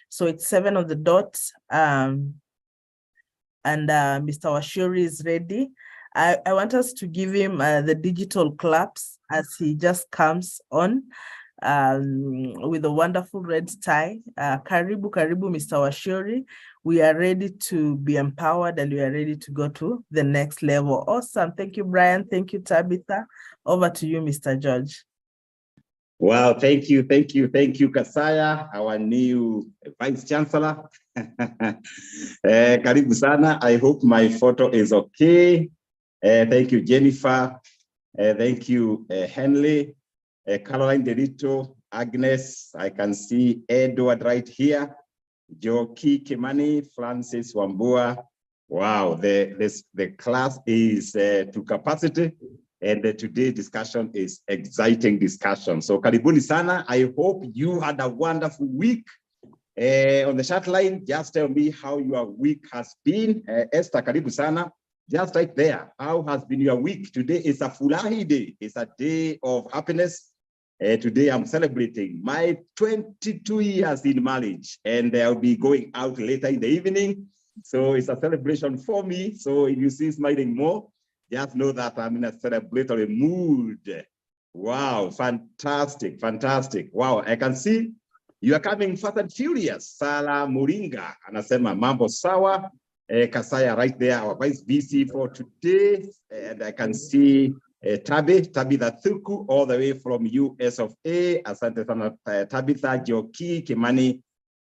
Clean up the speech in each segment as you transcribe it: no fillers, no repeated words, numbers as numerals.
So it's 7 on the dot. And Mr. Washuri is ready. I want us to give him the digital claps as he just comes on with a wonderful red tie. Karibu, karibu, Mr. Washuri. We are ready to be empowered and we are ready to go to the next level. Awesome. Thank you, Brian. Thank you, Tabitha. Over to you, Mr. George. Wow, thank you, Kasaya, our new Vice Chancellor. Karibu sana. I hope my photo is okay. Thank you, Jennifer. Thank you, Henley, Caroline Delito, Agnes. I can see Edward right here. Joki Kimani, Francis Wambua. Wow, the class is to capacity. And today's discussion is exciting discussion. So karibuni sana. I hope you had a wonderful week. On the chat line, just tell me how your week has been. Esther, karibu sana. Just right there, how has been your week? Today is a fulahi day. It's a day of happiness. Today I'm celebrating my 22 years in marriage, and I'll be going out later in the evening. So it's a celebration for me. So if you see smiling more, just know that I'm in a celebratory mood. Wow, fantastic, fantastic. Wow, I can see you are coming fast and furious. Sala Moringa, anasema mambo sawa. Kasaya right there, our Vice VC for today. And I can see Tabitha Thuku all the way from US of A. Asante sana Tabitha, Joki, Kimani.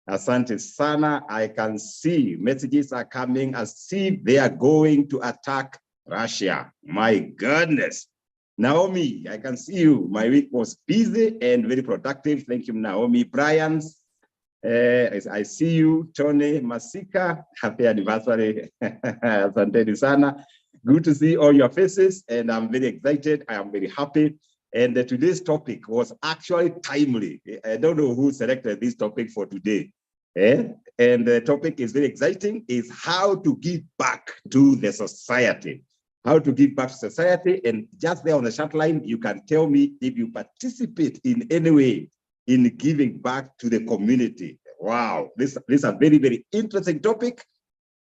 Asante sana. I can see messages are coming as if they are going to attack Russia. My goodness. Naomi, I can see you. My week was busy and very productive. Thank you, Naomi. Brian, I see you. Tony Masika, happy anniversary. Asante sana. Good to see all your faces, and I'm very excited. I am very happy. And today's topic was actually timely. I don't know who selected this topic for today. And the topic is very exciting, is how to give back to the society. How to give back to society. And just there on the chat line, you can tell me if you participate in any way in giving back to the community. Wow, this is a very, very interesting topic.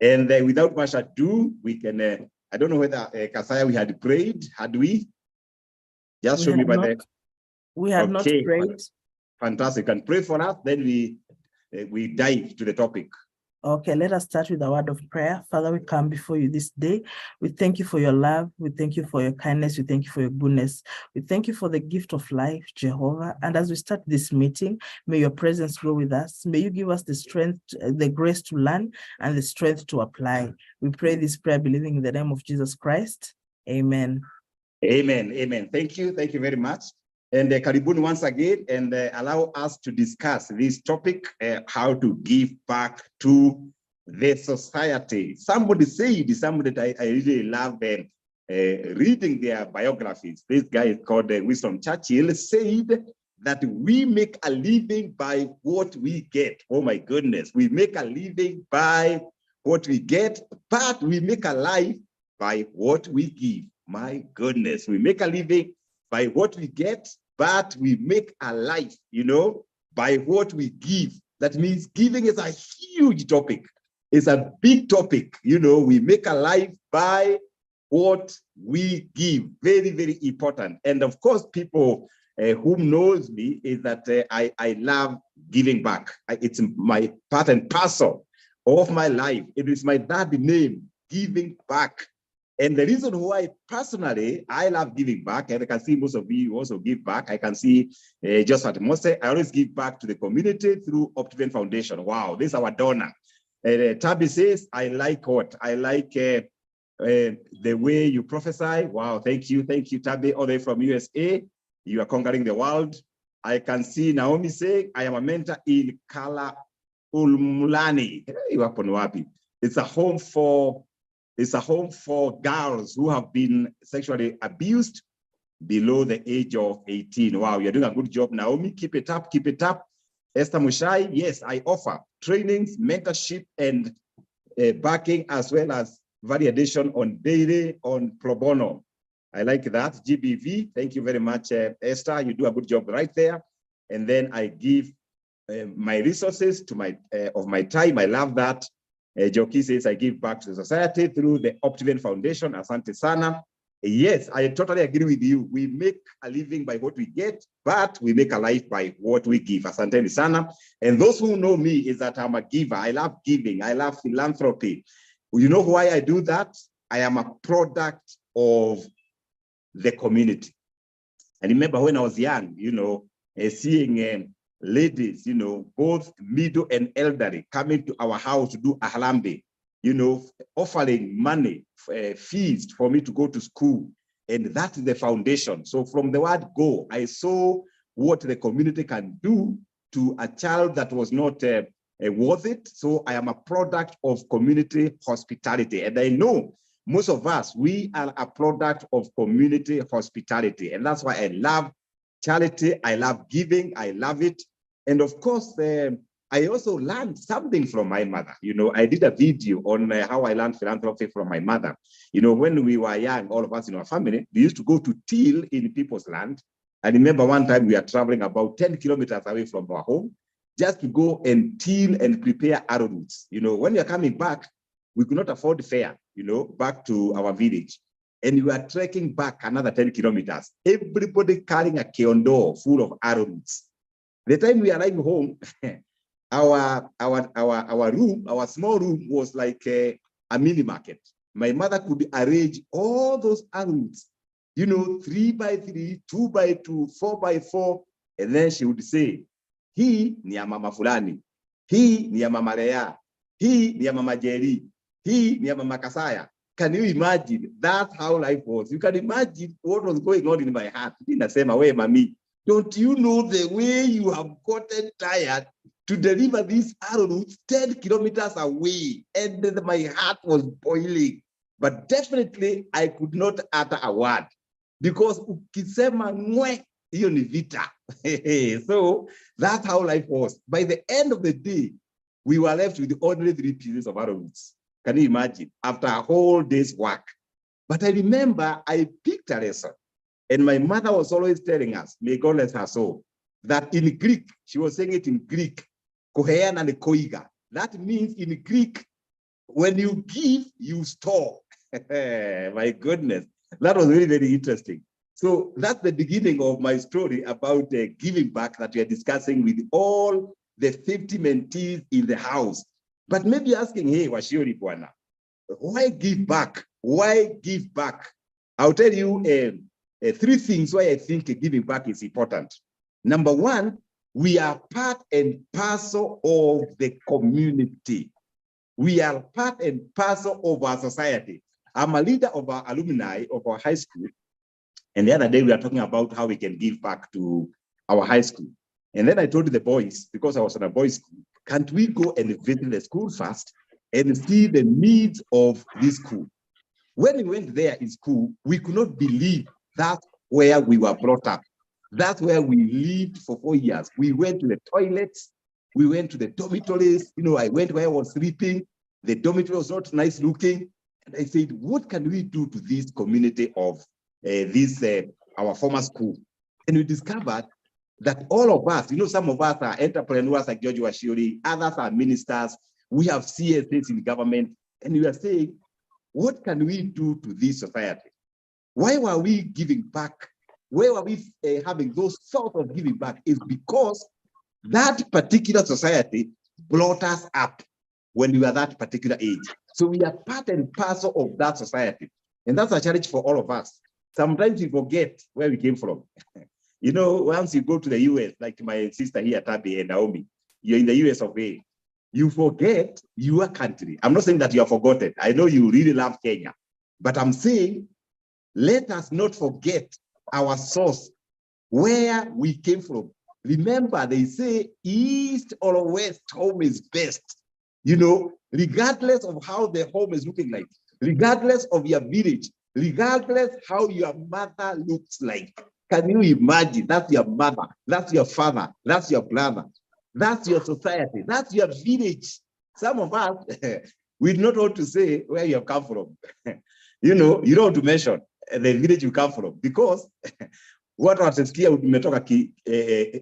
And without much ado, we can, I don't know whether Kasaya, we had prayed, had we? Just show me by the... We had not prayed. Fantastic, and pray for us, then we dive to the topic. Okay, let us start with a word of prayer. Father, we come before you this day. We thank you for your love. We thank you for your kindness. We thank you for your goodness. We thank you for the gift of life, Jehovah. And as we start this meeting, may your presence go with us. May you give us the strength, the grace to learn and the strength to apply. We pray this prayer believing in the name of Jesus Christ. Amen. Amen. Amen. Thank you. Thank you very much. And karibuni once again, and allow us to discuss this topic, how to give back to the society. Somebody that I really love reading their biographies. This guy is called Winston Churchill, said that we make a living by what we get. Oh my goodness, we make a living by what we get, but we make a life by what we give. My goodness, we make a living by what we get, but we make a life, you know, by what we give. That means giving is a huge topic. It's a big topic. You know, we make a life by what we give. Very, very important. And of course, people who knows me is that I love giving back. It's my part and parcel of my life. It is my dad's name, giving back. And the reason why personally I love giving back, and I can see most of you also give back. I can see just at Mose, I always give back to the community through Optiven Foundation. Wow, this is our donor. Tabby says, I like what? I like the way you prophesy. Wow, thank you, Tabby, all the way from USA. You are conquering the world. I can see Naomi saying, I am a mentor in Kala Ulmulani. It's a home for girls who have been sexually abused below the age of 18. Wow, you're doing a good job, Naomi. Keep it up, keep it up. Esther Mushai, yes, I offer trainings, mentorship, and backing, as well as validation on daily, on pro bono. I like that. GBV, thank you very much, Esther. You do a good job right there. And then I give my resources, to my of my time. I love that. Joki says, I give back to the society through the Optiven Foundation. Asante sana. Yes, I totally agree with you. We make a living by what we get, but we make a life by what we give. Asante sana. And those who know me is that I'm a giver. I love giving. I love philanthropy. You know why I do that? I am a product of the community. I remember when I was young, you know, seeing ladies, you know, both middle and elderly coming to our house to do a harambe, you know, offering money, fees for me to go to school. And that is the foundation. So from the word go, I saw what the community can do to a child that was not worth it. So I am a product of community hospitality. And I know most of us, we are a product of community hospitality. And that's why I love charity. I love giving. I love it. And of course, I also learned something from my mother. You know, I did a video on how I learned philanthropy from my mother. You know, when we were young, all of us in our family, we used to go to till in people's land. I remember one time we were traveling about 10 kilometers away from our home, just to go and till and prepare arrowroots. You know, when you're coming back, we could not afford fare, you know, back to our village. And we were trekking back another 10 kilometers, everybody carrying a kiondo full of arrowroots. The time we arrived home, our room, our small room was like a mini market. My mother could arrange all those arrowroots, you know, 3 by 3, 2 by 2, 4 by 4. And then she would say, hii ni ya mama fulani, hii ni ya mama Lea, hii ni ya mama Jerry, hii ni ya mama Kasaya. Can you imagine? That's how life was. You can imagine what was going on in my heart. Ninasema, we mami, don't you know the way you have gotten tired to deliver these arrowroots 10 kilometers away? And my heart was boiling. But definitely, I could not utter a word. Because ukisema ngwe, hiyo ni vita. So that's how life was. By the end of the day, we were left with only 3 pieces of arrowroots. Can you imagine? After a whole day's work. But I remember I picked a lesson. And my mother was always telling us, may God bless her soul, that in Greek, she was saying it in Greek, kohean and koiga. That means in Greek, when you give, you store. My goodness, that was really, very interesting. So that's the beginning of my story about giving back that we are discussing with all the 50 mentees in the house. But maybe asking, hey, Washiori Bwana, why give back? Why give back? I'll tell you 3 things why I think giving back is important. Number 1, we are part and parcel of the community. We are part and parcel of our society. I'm a leader of our alumni of our high school. And the other day we were talking about how we can give back to our high school. And then I told the boys, because I was in a boys' school, can't we go and visit the school first and see the needs of this school? When we went there in school, we could not believe that's where we were brought up. That's where we lived for 4 years. We went to the toilets. We went to the dormitories. You know, I went where I was sleeping. The dormitory was not nice looking. And I said, what can we do to this community of our former school? And we discovered that all of us, you know, some of us are entrepreneurs like George Washiori, others are ministers. We have CSAs in government. And we are saying, what can we do to this society? Why were we giving back? Where were we having those thoughts of giving back? Is because that particular society brought us up when we were that particular age. So we are part and parcel of that society. And that's a challenge for all of us. Sometimes we forget where we came from. You know, once you go to the US, like my sister here, Tabi and Naomi, you're in the US of A, you forget your country. I'm not saying that you have forgotten. I know you really love Kenya, but I'm saying, let us not forget our source, where we came from. Remember, they say east or west home is best. You know, regardless of how the home is looking like, regardless of your village, regardless how your mother looks like. Can you imagine? That's your mother, that's your father, that's your brother, that's your society, that's your village. Some of us, we do not want to say where you have come from. You know, you don't want to mention the village you come from, because what watasikia umetoka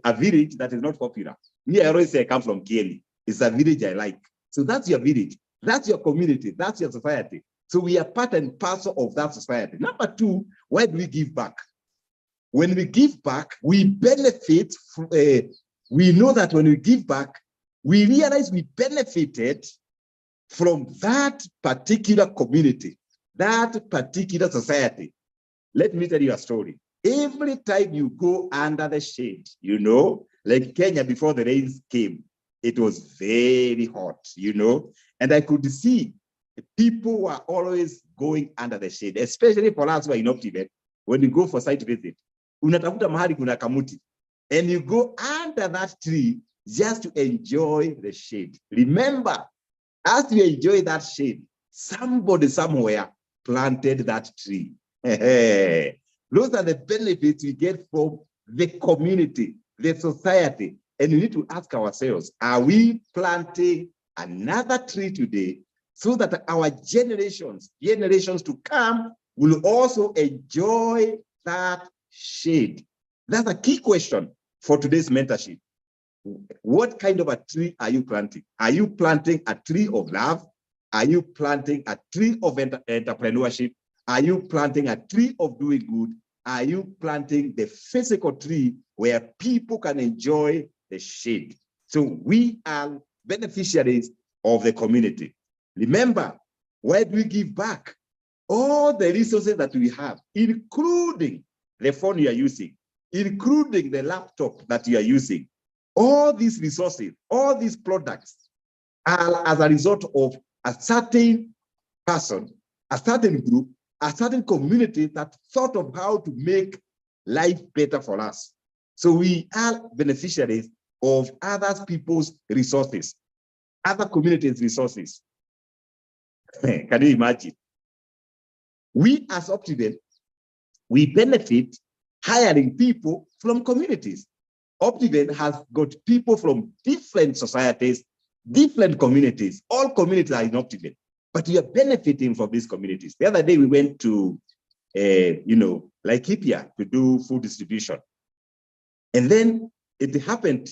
a village that is not popular. Me, I always say I come from Kieli. It's a village I like. So that's your village. That's your community. That's your society. So we are part and parcel of that society. Number two, why do we give back? When we give back, we benefit. We know that when we give back, we realize we benefited from that particular community, that particular society. Let me tell you a story. Every time you go under the shade, you know, like Kenya before the rains came, it was very hot, you know, and I could see people were always going under the shade, especially for us who are in Optivet. When you go for site visit, unatafuta mahali kuna kamuti, and you go under that tree just to enjoy the shade. Remember, as you enjoy that shade, somebody somewhere planted that tree. Those are the benefits we get from the community, the society. And we need to ask ourselves, are we planting another tree today so that our generations to come will also enjoy that shade? That's a key question for today's mentorship. What kind of a tree are you planting? Are you planting a tree of love? Are you planting a tree of entrepreneurship? Are you planting a tree of doing good? Are you planting the physical tree where people can enjoy the shade? So we are beneficiaries of the community. Remember, where do we give back? All the resources that we have, including the phone you are using, including the laptop that you are using, all these resources, all these products are as a result of a certain person, a certain group, a certain community that thought of how to make life better for us. So we are beneficiaries of other people's resources, other communities' resources. Can you imagine? We as Optiven, we benefit hiring people from communities. Optiven has got people from different societies, different communities. All communities are in Optiven, but we are benefiting from these communities. The other day we went to, Laikipia to do food distribution. And then it happened,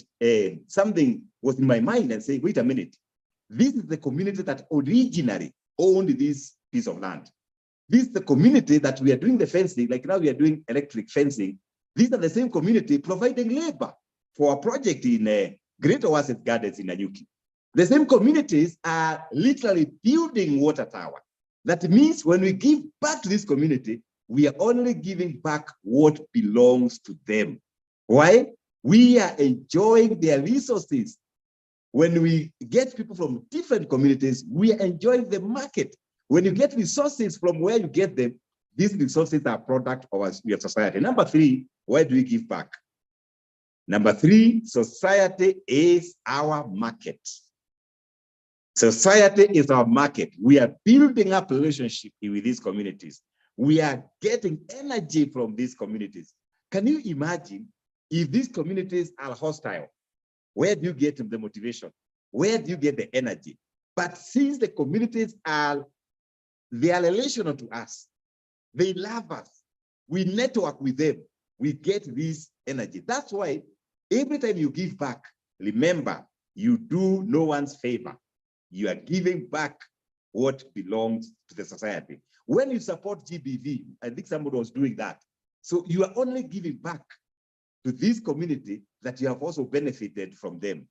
something was in my mind and saying, wait a minute, this is the community that originally owned this piece of land. This is the community that we are doing the fencing, like now we are doing electric fencing. These are the same community providing labor for a project in Great Oasis Gardens in Nanyuki. The same communities are literally building water tower. That means when we give back to this community, we are only giving back what belongs to them. Why? We are enjoying their resources. When we get people from different communities, we are enjoying the market. When you get resources from where you get them, these resources are a product of your society. Number three, where do we give back? Number three, society is our market. Society is our market. We are building up a relationship with these communities. We are getting energy from these communities. Can you imagine if these communities are hostile? Where do you get the motivation? Where do you get the energy? But since the communities they are relational to us, they love us, we network with them, we get this energy. That's why every time you give back, remember, you do no one's favor. You are giving back what belongs to the society. When you support GBV, I think somebody was doing that. So you are only giving back to this community that you have also benefited from them.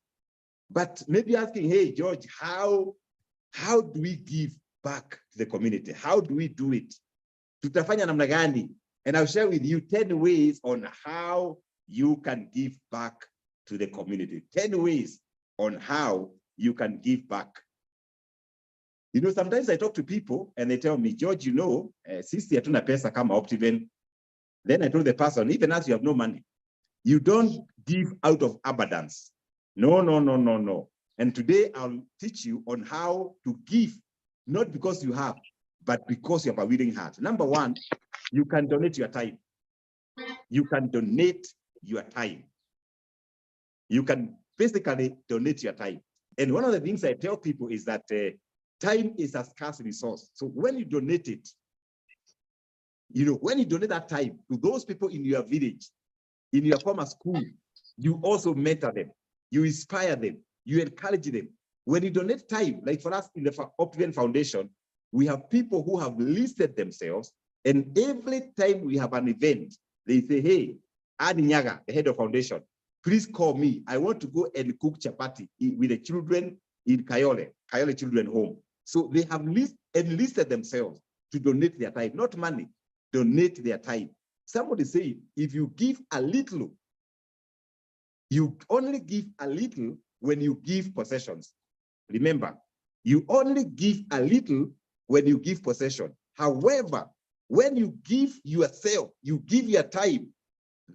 But maybe asking, hey, George, how do we give back to the community? How do we do it? Tutafanya namna gani? And I'll share with you 10 ways on how you can give back to the community. 10 ways on how you can give back. You know, sometimes I talk to people and they tell me, George, you know, sisi hatuna pesa kama Optiven. Then I told the person, even as you have no money, you don't give out of abundance. No, no, no, no, no. And today I'll teach you on how to give, not because you have, but because you have a willing heart. Number one, you can donate your time. You can donate your time. You can basically donate your time. And one of the things I tell people is that time is a scarce resource. So when you donate it, you know, when you donate that time to those people in your village, in your former school, you also mentor them. you inspire them, you encourage them. When you donate time, like for us in the Optiven Foundation, we have people who have listed themselves, and every time we have an event, they say, hey, Annie Nyaga, the head of foundation, please call me. I want to go and cook chapati with the children in Kayole Children Home. So they have enlisted themselves to donate their time, not money, donate their time. Somebody say, if you give a little, you only give a little when you give possessions. Remember, you only give a little when you give possession. However, when you give yourself, you give your time,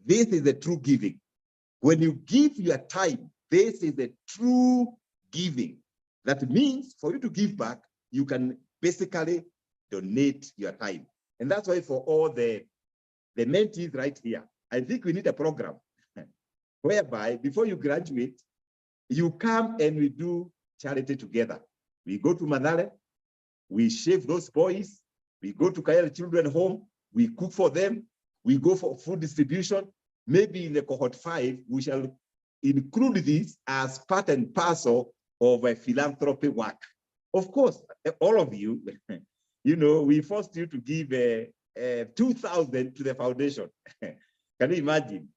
this is the true giving. When you give your time, this is the true giving. That means for you to give back, you can basically donate your time. And that's why for all the mentees right here, I think we need a program whereby before you graduate, you come and we do charity together. We go to Madale, we shave those boys, we go to Kayole Children Home, we cook for them, we go for food distribution. Maybe in the cohort 5, we shall include this as part and parcel of a philanthropy work. Of course, all of you, you know, we forced you to give 2,000 to the foundation. Can you imagine?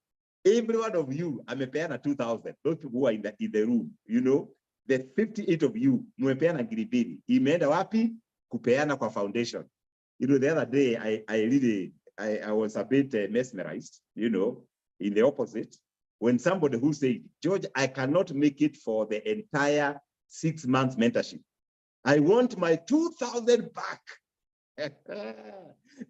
Every one of you, amepeana 2,000. Those people who are in the room, you know, the 58 of you, mmepeana ngiribiri. Imeenda wapi? Kupeana kwa foundation. You know, the other day, I was a bit mesmerized, you know, in the opposite, when somebody who said, George, I cannot make it for the entire 6 months mentorship. I want my 2,000 back.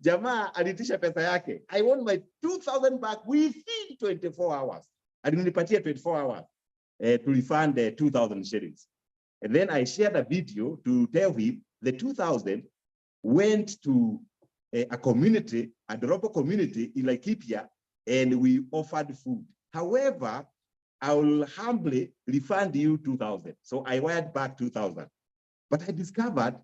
Jamaa alitisha pesa yake. I want my 2,000 back within 24 hours. Alinipatia 24 hours to refund the 2,000 shillings. And then I shared a video to tell him the 2,000 went to a community, a local community in Laikipia, and we offered food. However, I will humbly refund you 2,000. So I wired back 2,000. But I discovered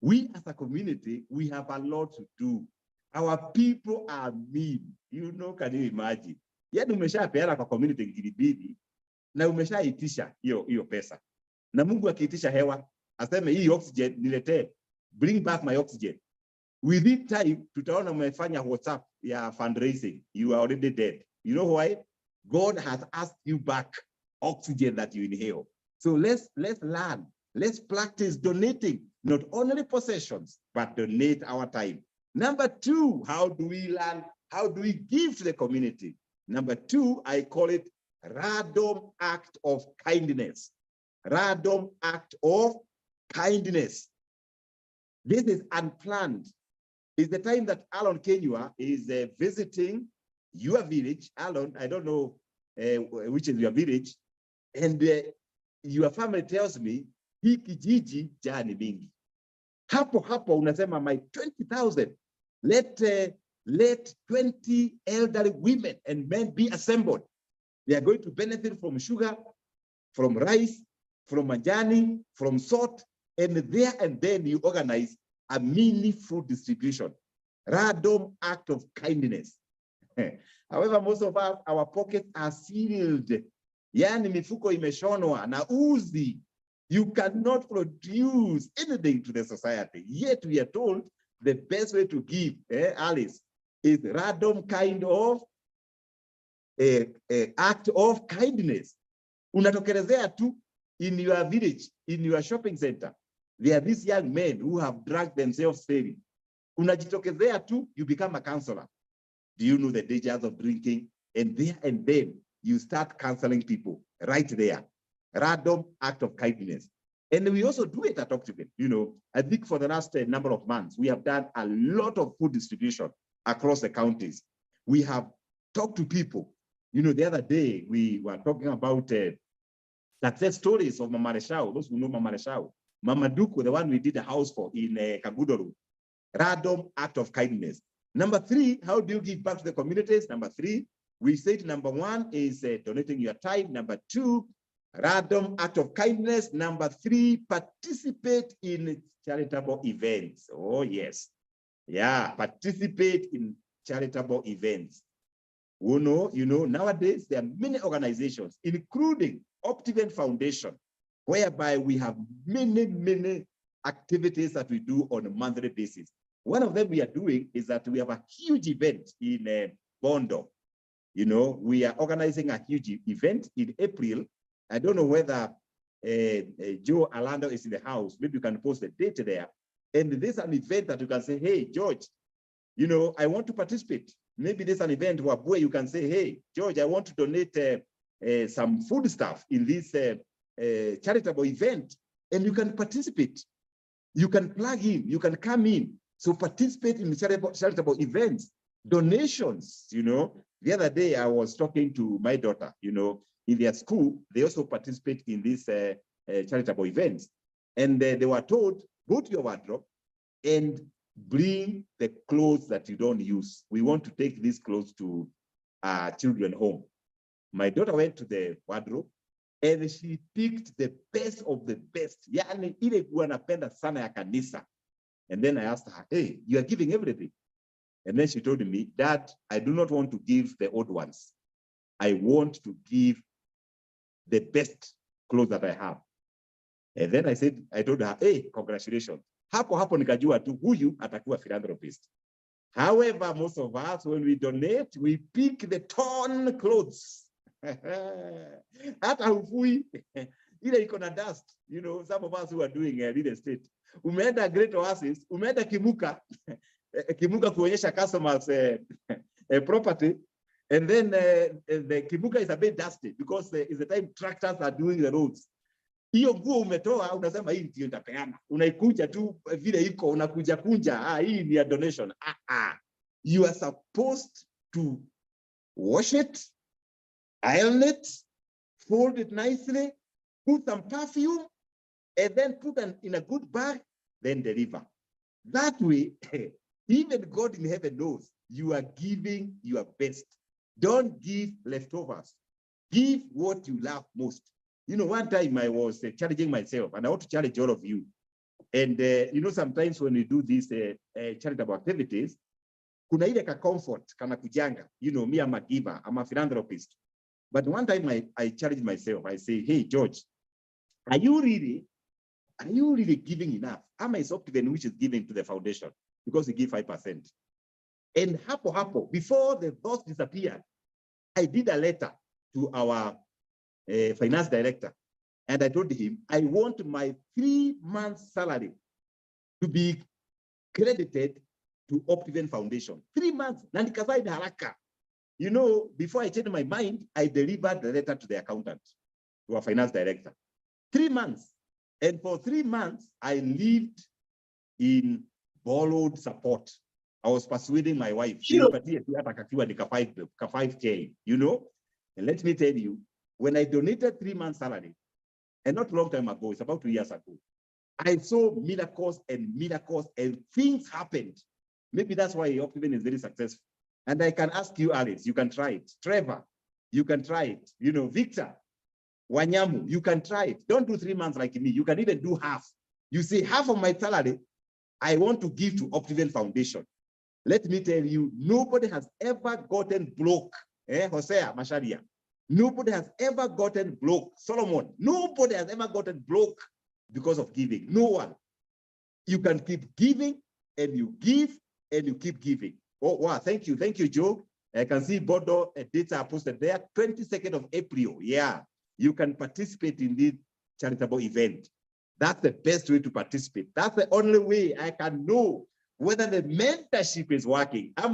we as a community, we have a lot to do. Our people are mean. You know, can you imagine? Yani umeshapeana kwa community ngilibidi, na umeshaitisha hiyo pesa. Na Mungu akiitisha hewa, aseme hii oxygen niletee, bring back my oxygen. Within time, tutaona umefanya WhatsApp ya fundraising. You are already dead. You know why? God has asked you back oxygen that you inhale. So let's learn. Let's practice donating, not only possessions, but donate our time. Number 2, how do we learn? How do we give to the community? Number 2, I call it random act of kindness. Random act of kindness. This is unplanned. It's the time that Alon Kenyua is visiting your village. Alon, I don't know which is your village, and your family tells me, hii kijiji jani mingi. Hapo unasema my 20,000. Let 20 elderly women and men be assembled. They are going to benefit from sugar, from rice, from majani, from salt, and there and then you organize a mini food distribution. Random act of kindness. However, most of us, our pockets are sealed. Yani mifuko imeshonwa na uzi. You cannot produce anything to the society. Yet we are told the best way to give, Alice, is random kind of act of kindness. Unatokelezea tu in your village, in your shopping center. There are these young men who have dragged themselves failing. Unajitokezea tu, you become a counselor. Do you know the dangers of drinking? And there and then you start counseling people right there. Random act of kindness. And we also do it at Octavia. You know, I think for the last number of months, we have done a lot of food distribution across the counties. We have talked to people. You know, the other day, we were talking about success stories of Mama Reshao, those who know Mama Reshao. Mama Duku, the one we did a house for in Kagudoru. Random act of kindness. Number 3, how do you give back to the communities? Number 3, we said number 1 is donating your time. Number 2, random act of kindness. Number 3, participate in charitable events. Oh, yes. Yeah, participate in charitable events. You know, nowadays there are many organizations, including Optiven Foundation, whereby we have many activities that we do on a monthly basis. One of them we are doing is that we have a huge event in Bondo. You know, we are organizing a huge event in April. I don't know whether Joe Alando is in the house. Maybe you can post the date there. And this is an event that you can say, hey, George, you know, I want to participate. Maybe there's an event where you can say, hey, George, I want to donate some food stuff in this charitable event. And you can participate. You can plug in, you can come in. So participate in charitable events, donations, you know. The other day I was talking to my daughter, you know, in their school, they also participate in these charitable events. And they were told, go to your wardrobe and bring the clothes that you don't use. We want to take these clothes to children home. My daughter went to the wardrobe and she picked the best of the best. Yani ile kuwa napenda sana ya kanisa. And then I asked her, hey, you are giving everything. And then she told me, Dad, I do not want to give the old ones. I want to give the best clothes that I have. And then I told her, hey, congratulations. Hapo nikajua tu huyu atakuwa philanthropist. However, most of us, when we donate, we pick the torn clothes. Hata hufui ile iko na dust. You know, some of us who are doing real estate. Umeenda Great Oasis, umeenda Kimuka, Kimuka kuonyesha customers property, and then the Kimuka is a bit dusty because it's the time tractors are doing the roads. Hiyo nguo umetoa, unasema hii ndio nitapeana. Unaikuja tu vile iko, unakuja kunja, hii ni a donation. You are supposed to wash it, iron it, fold it nicely, put some perfume, and then put them in a good bag, then deliver. That way, even God in heaven knows you are giving your best. Don't give leftovers. Give what you love most. You know, one time I was challenging myself, and I want to challenge all of you. And, you know, sometimes when we do these charitable activities, kuna ile ka comfort, kana kujanga. You know, me, I'm a giver, I'm a philanthropist. But one time I challenged myself. I say, hey, George, are you really giving enough? Am I Optiven which is giving to the foundation? Because we give 5%. And hapo, before the thoughts disappeared, I did a letter to our finance director. And I told him, I want my 3 months salary to be credited to Optiven Foundation. 3 months. Na nikazai haraka. You know, before I changed my mind, I delivered the letter to the accountant, to our finance director. 3 months. And for 3 months, I lived in borrowed support. I was persuading my wife. Sure. 5K, you know? And let me tell you, when I donated 3 months salary, and not a long time ago, it's about 2 years ago, I saw miracles and things happened. Maybe that's why Optiven is very successful. And I can ask you, Alex, you can try it. Trevor, you can try it. You know, Victor, Wanyamu, you can try it. Don't do 3 months like me. You can even do half. You say half of my salary, I want to give to Optiven Foundation. Let me tell you, nobody has ever gotten broke. Hosea Masharia. Nobody has ever gotten broke. Solomon, nobody has ever gotten broke because of giving. No one. You can keep giving and you give and you keep giving. Oh, wow. Thank you. Thank you, Joe. I can see Bodo data posted there. 22nd of April. Yeah. You can participate in this charitable event. That's the best way to participate. That's the only way I can know whether the mentorship is working. I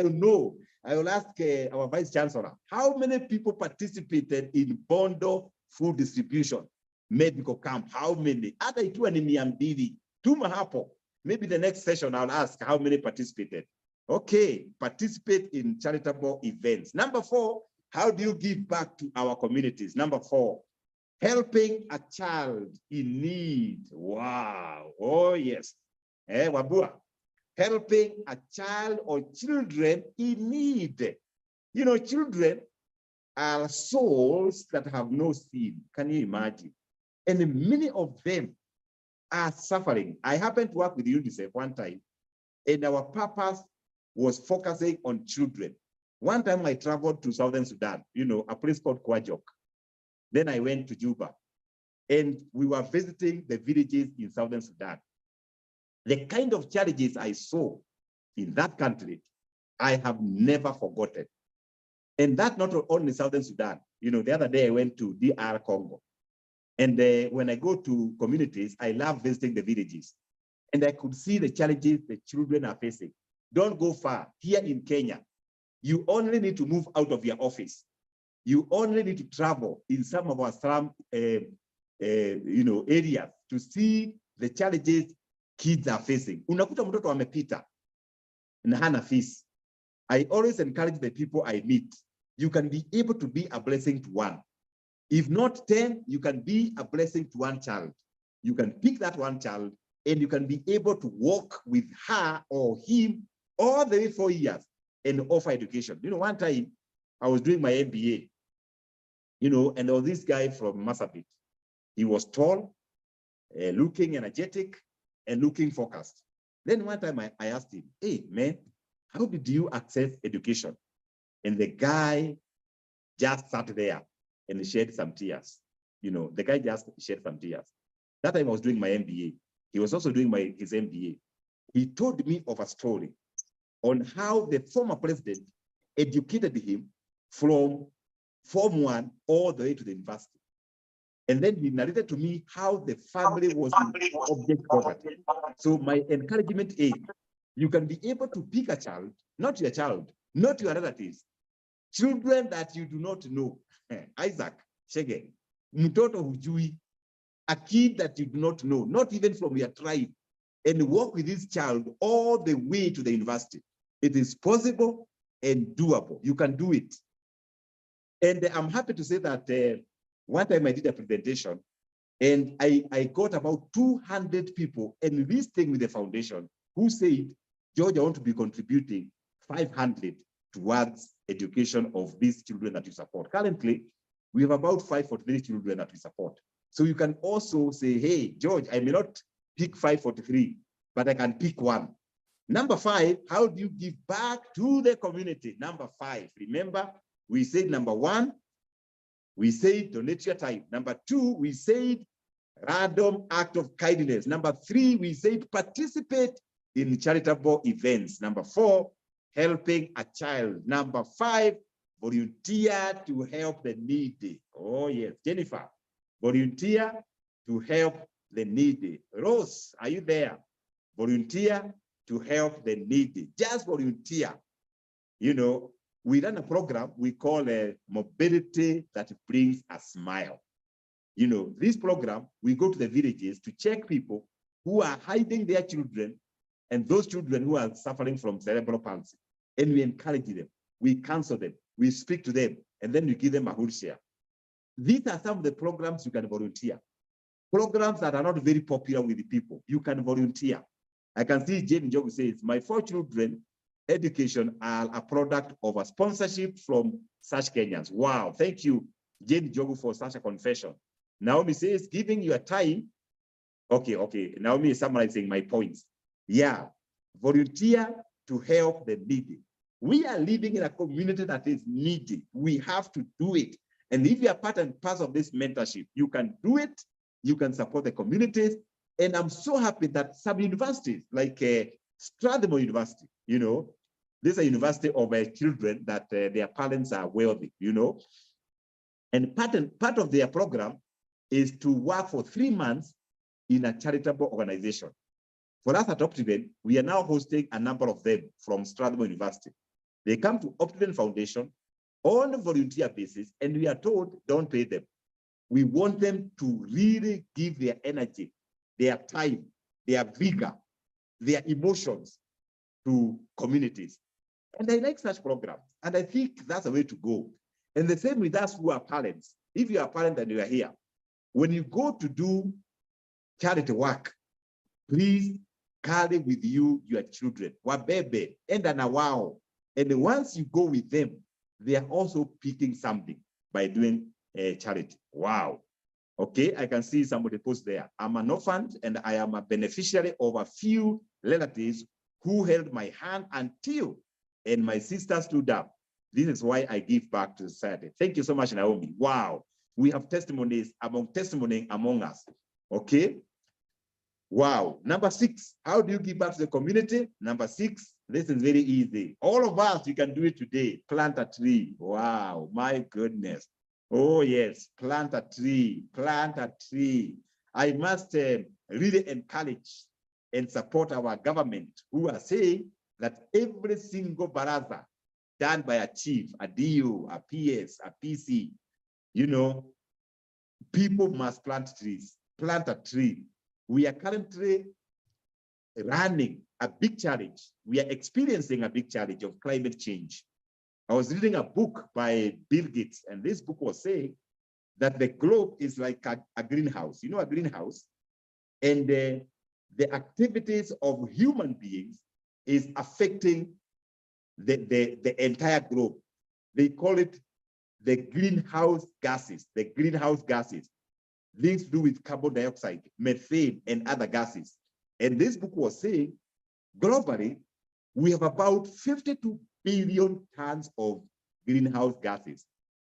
will know. I will ask our Vice Chancellor, how many people participated in Bondo food distribution, medical camp? How many? Hata ikiwa ni 200. Tuma hapo. Maybe the next session I'll ask how many participated. Okay, participate in charitable events. Number 4, how do you give back to our communities? Number 4, helping a child in need. Wow. Oh, yes. Wabua. Helping a child or children in need. You know, children are souls that have no sin. Can you imagine? And many of them are suffering. I happened to work with UNICEF one time, and our purpose was focusing on children. One time I traveled to Southern Sudan, a place called Kwajok. Then I went to Juba, and we were visiting the villages in Southern Sudan. The kind of challenges I saw in that country, I have never forgotten. And that not only Southern Sudan. The other day I went to DR Congo. And when I go to communities, I love visiting the villages. And I could see the challenges the children are facing. Don't go far. Here in Kenya, you only need to move out of your office. You only need to travel in some of our slum areas to see the challenges kids are facing. Unakuta mtoto amepita na hana fees. I always encourage the people I meet, you can be able to be a blessing to one. If not 10, you can be a blessing to one child. You can pick that one child and you can be able to walk with her or him all the way 4 years and offer education. One time I was doing my MBA, and there was this guy from Marsabit. He was tall, looking energetic, and looking focused. Then one time I asked him, hey, man, how did you access education? And the guy just sat there and shed some tears. The guy just shed some tears. That time I was doing my MBA. He was also doing his MBA. He told me of a story on how the former president educated him from Form 1 all the way to the university. And then he narrated to me how the family was in object poverty. So my encouragement is, you can be able to pick a child, not your relatives, children that you do not know. Isaac, Shege, mtoto hujui, a kid that you do not know, not even from your tribe, and work with this child all the way to the university. It is possible and doable. You can do it. And I'm happy to say that one time I did a presentation and I got about 200 people enlisting with the foundation who said, George, I want to be contributing 500 towards education of these children that you support. Currently, we have about 543 children that we support. So you can also say, hey, George, I may not pick 543, but I can pick one. Number 5, how do you give back to the community? Number 5, remember, we said number 1, we said donate your time. Number 2, we said random act of kindness. Number 3, we said participate in charitable events. Number 4, helping a child. Number 5, volunteer to help the needy. Oh yes, Jennifer, volunteer to help the needy. Rose, are you there? Volunteer to help the needy. Just volunteer. We run a program we call a mobility that brings a smile. This program, we go to the villages to check people who are hiding their children and those children who are suffering from cerebral palsy. And we encourage them, we counsel them, we speak to them, and then we give them a wheelchair. These are some of the programs you can volunteer. Programs that are not very popular with the people, you can volunteer. I can see Jane Jogu says, my 4 children, education are a product of a sponsorship from such Kenyans. Wow, thank you, Jane Jogu, for such a confession. Naomi says, giving your time. Okay, Naomi is summarizing my points. Yeah, volunteer to help the needy. We are living in a community that is needy. We have to do it. And if you are part and parcel of this mentorship, you can do it. You can support the communities. And I'm so happy that some universities, like Strathmore University, this is a university of children that their parents are wealthy, And part of their program is to work for 3 months in a charitable organization. For us at Optiven, we are now hosting a number of them from Strathmore University. They come to Optiven Foundation on a volunteer basis, and we are told, don't pay them. We want them to really give their energy, their time, their vigor, their emotions to communities. And I like such programs. And I think that's the way to go. And the same with us who are parents. If you are a parent and you are here, when you go to do charity work, please carry with you your children. Wabebe, and wow. And once you go with them, they are also picking something by doing charity. Wow. Okay, I can see somebody post there. I'm an orphan and I am a beneficiary of a few relatives who held my hand until, and my sister stood up. This is why I give back to society. Thank you so much, Naomi. Wow. We have testimony among us. Okay. Wow. Number 6, how do you give back to the community? Number 6, this is very easy. All of us, you can do it today. Plant a tree. Wow, my goodness. Oh yes, plant a tree, plant a tree. I must really encourage and support our government who are saying that every single baraza done by a chief, a DO, a PS, a PC, you know, people must plant trees, plant a tree. We are currently running a big challenge. We are experiencing a big challenge of climate change. I was reading a book by Bill Gates, and this book was saying that the globe is like a greenhouse. You know, a greenhouse, and the activities of human beings is affecting the entire globe. They call it the greenhouse gases, the greenhouse gases. Things to do with carbon dioxide, methane, and other gases. And this book was saying, globally, we have about 52 billion tons of greenhouse gases.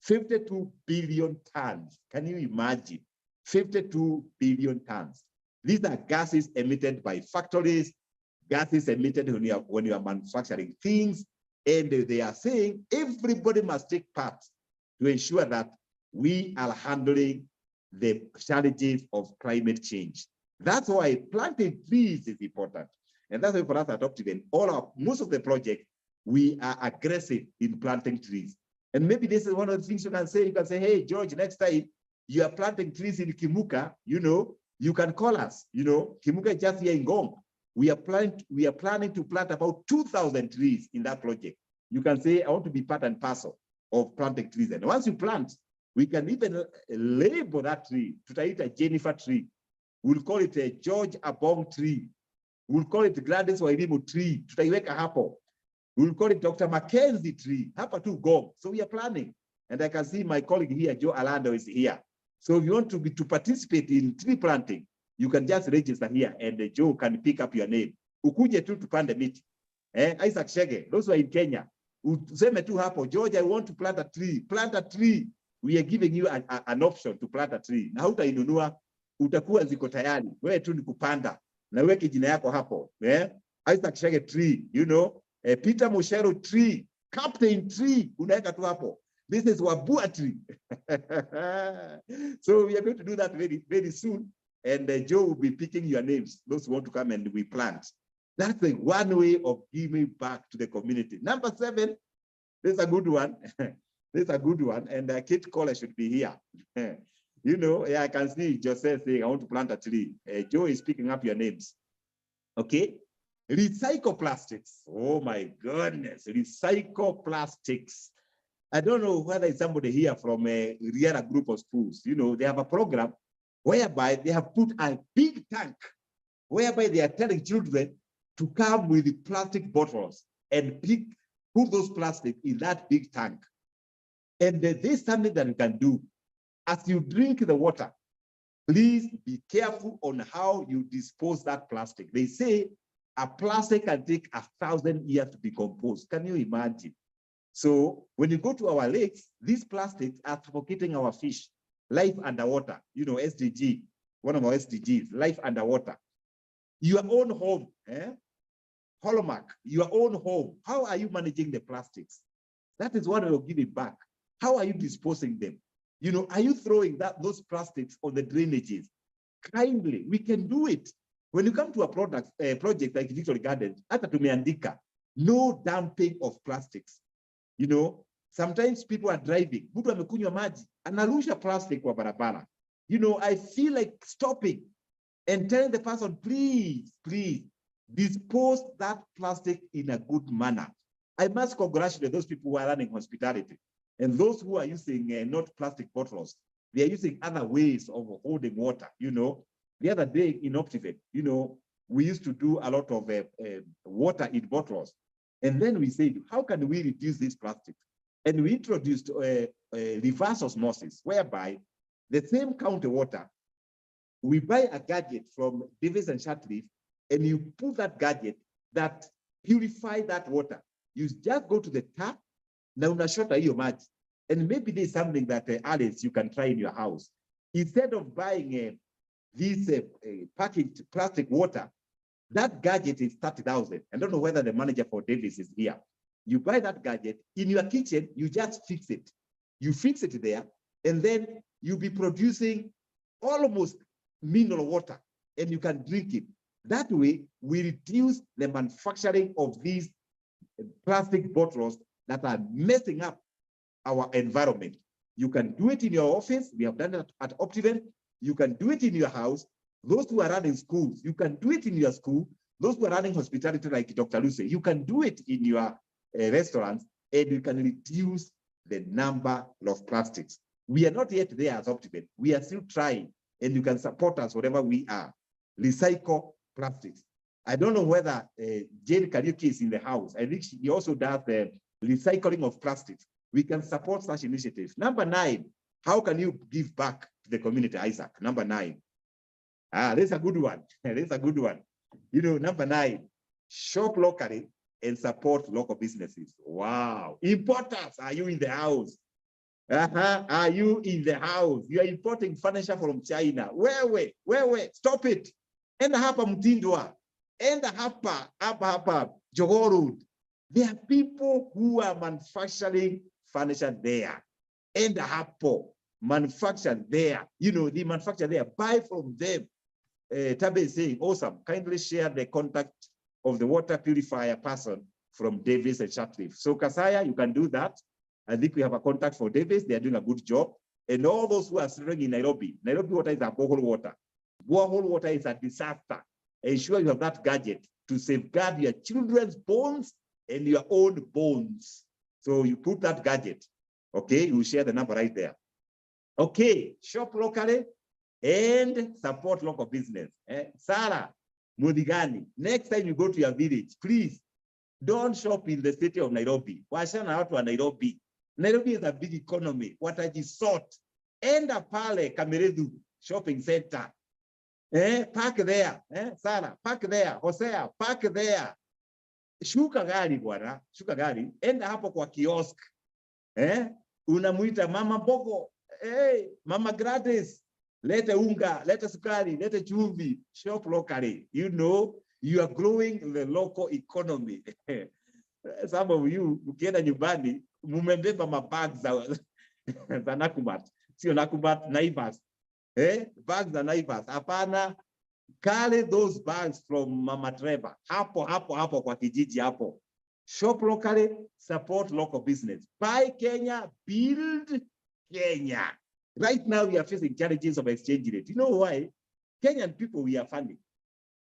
52 billion tons. Can you imagine? 52 billion tons. These are gases emitted by factories, gases emitted when you are manufacturing things. And they are saying everybody must take part to ensure that we are handling the challenges of climate change. That's why planting trees is important. And that's why for us at Optiven, most of the project, we are aggressive in planting trees. And maybe this is one of the things you can say. You can say, hey, George, next time you are planting trees in Kimuka, you know, you can call us. You know, Kimuka is just here in Gong. We are planning to plant about 2,000 trees in that project. You can say, I want to be part and parcel of planting trees. And once you plant, we can even label that tree. Tutaita Jennifer tree. We'll call it a George Abong tree. We'll call it Gladys Wairimu tree. Tutaiweka hapo. We'll call it Dr. Mackenzie tree. Hapa tu Gong. So we are planning. And I can see my colleague here, Joe Alando, is here. So if you want to participate in tree planting, you can just register here and Joe can pick up your name. Ukuje tu tupande miti. Isaac Shege, those who are in Kenya. Useme tu hapo, George, I want to plant a tree. Plant a tree. We are giving you an option to plant a tree. Na hutainunua, utakuwa ziko tayari. Wewe tu ni kupanda. Na weke jina yako hapo. Isaac Shege tree, you know. Peter Mushero tree. Captain tree. Unaweka tu hapo. This is Wabua tree. So we are going to do that very, very soon. And Joe will be picking your names. Those who want to come and we plant. That's the one way of giving back to the community. Number 7, this is a good one. This is a good one. And Kate Kohler should be here. You know, yeah, I can see Joseph saying, I want to plant a tree. Joe is picking up your names. Okay. Recycle plastics. Oh my goodness. Recycle plastics. I don't know whether it's somebody here from a Riera group of schools. You know, they have a program whereby they have put a big tank, whereby they are telling children to come with the plastic bottles and put those plastics in that big tank. And there's something that you can do. As you drink the water, please be careful on how you dispose that plastic. They say a plastic can take 1,000 years to decompose. Can you imagine? So when you go to our lakes, these plastics are suffocating our fish. Life underwater, you know, SDG, one of our SDGs, life underwater. Your own home, Hallmark, your own home. How are you managing the plastics? That is what will give it back. How are you disposing them? You know, are you throwing those plastics on the drainages? Kindly, we can do it. When you come to a project like Victory Gardens, hata tumeandika, no dumping of plastics. You know, sometimes people are driving, mtu amekunywa maji, analusha plastic kwa barabara. You know, I feel like stopping and telling the person, please, please, dispose that plastic in a good manner. I must congratulate those people who are running hospitality and those who are using not plastic bottles. They are using other ways of holding water. You know, the other day in Optiven, you know, we used to do a lot of water in bottles. And then we said, how can we reduce this plastic? And we introduced reverse osmosis, whereby the same county water, we buy a gadget from Davis and Shatcliffe, and you put that gadget that purify that water. You just go to the tap, na unashota hiyo maji. And maybe there's something that Alice, you can try in your house. Instead of buying this packaged plastic water, that gadget is 30,000. I don't know whether the manager for Davis is here. You buy that gadget in your kitchen, you just fix it. You fix it there, and then you'll be producing almost mineral water, and you can drink it. That way, we reduce the manufacturing of these plastic bottles that are messing up our environment. You can do it in your office. We have done it at Optiven. You can do it in your house. Those who are running schools, you can do it in your school. Those who are running hospitality like Dr. Lucy, you can do it in your restaurants, and you can reduce the number of plastics. We are not yet there as Optiven. We are still trying, and you can support us wherever we are. Recycle plastics. I don't know whether Jane Kariuki is in the house. I think she also does the recycling of plastics. We can support such initiatives. Number 9, how can you give back to the community, Isaac? Number 9. This is a good one. This is a good one. You know, number 9, shop locally and support local businesses. Wow. Importers, are you in the house? Are you in the house? You are importing furniture from China. Where? Stop it. Enda hapa Mtindwa. Enda hapa Johor Road. There are people who are manufacturing furniture there. Enda hapo. Manufacture there. You know, they manufacture there. Buy from them. Tabe is saying, awesome. Kindly share the contact of the water purifier person from Davis and Chatcliffe. So Kasaya, you can do that. I think we have a contact for Davis. They are doing a good job. And all those who are serving in Nairobi, Nairobi water is a borehole water. Borehole water is a disaster. Ensure you have that gadget to safeguard your children's bones and your own bones. So you put that gadget, okay? You share the number right there. Okay, shop locally and support local business. Sarah Mudigani, next time you go to your village, please don't shop in the city of Nairobi. Washana watu wa Nairobi. Nairobi is a big economy. Watajisort. Enda pale Kameredu shopping center. Park there. Sarah, park there. Hosea, park there. Shuka gari bwana, shuka gari. Enda hapo kwa kiosk. Unamuita mama Bogo. Hey, mama Gladys. Lete unga, lete sukari, lete chumvi. Shop locally. You know, you are growing the local economy. Some of you, ukienda nyumbani, mumebeba mabags za Nakumat. Sio Nakumat, Naivas. Bags za Naivas. Hapana, carry those bags from Mama Trevor. Hapo kwa kijiji hapo. Shop locally, support local business. Buy Kenya, build Kenya. Right now, we are facing challenges of exchange rate. You know why? Kenyan people, we are funny.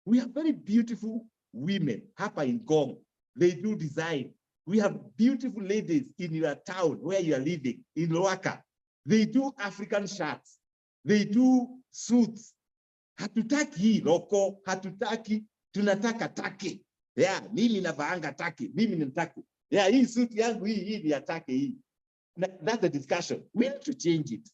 We have very beautiful women hapa in Gong. They do design. We have beautiful ladies in your town where you are living, in Loaka. They do African shirts. They do suits. Hatutaki loko, hatutaki, tunataka taki. Yeah, mimi navaanga taki, mimi nitaki. Yeah, hii suit yangu hii ni ya taki hii. That's the discussion. We need to change it.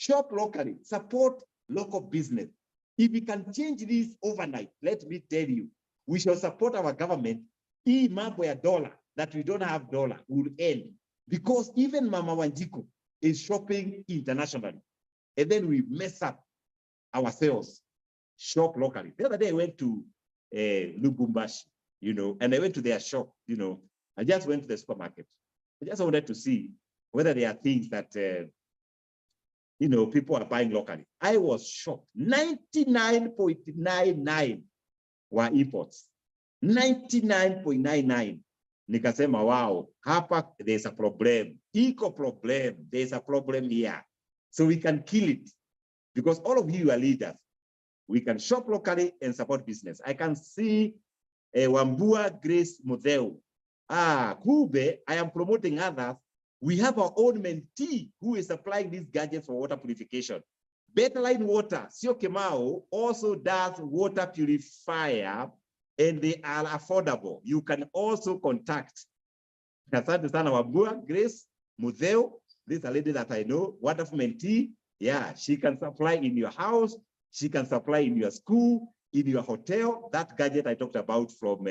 Shop locally, support local business. If we can change this overnight, let me tell you, we shall support our government. Hii mambo ya dollar, that we don't have dollar, will end. Because even Mama Wanjiku is shopping internationally. And then we mess up ourselves. Shop locally. The other day I went to Lubumbashi, you know, and I went to their shop, you know. I just went to the supermarket. I just wanted to see whether there are things that, you know, people are buying locally. I was shocked. 99.99 were imports. 99.99. Nikasema, wow, hapa there's a problem. Eco problem. There's a problem here. So we can kill it. Because all of you are leaders. We can shop locally and support business. I can see Wambua Grace Modeu. Kube, I am promoting others. We have our own mentee who is supplying these gadgets for water purification. Better Line Water, Sio Kemao, also does water purifier, and they are affordable. You can also contact Asante sana Wambua Grace Modeu. This is a lady that I know, wonderful mentee. Yeah, she can supply in your house. She can supply in your school, in your hotel. That gadget I talked about from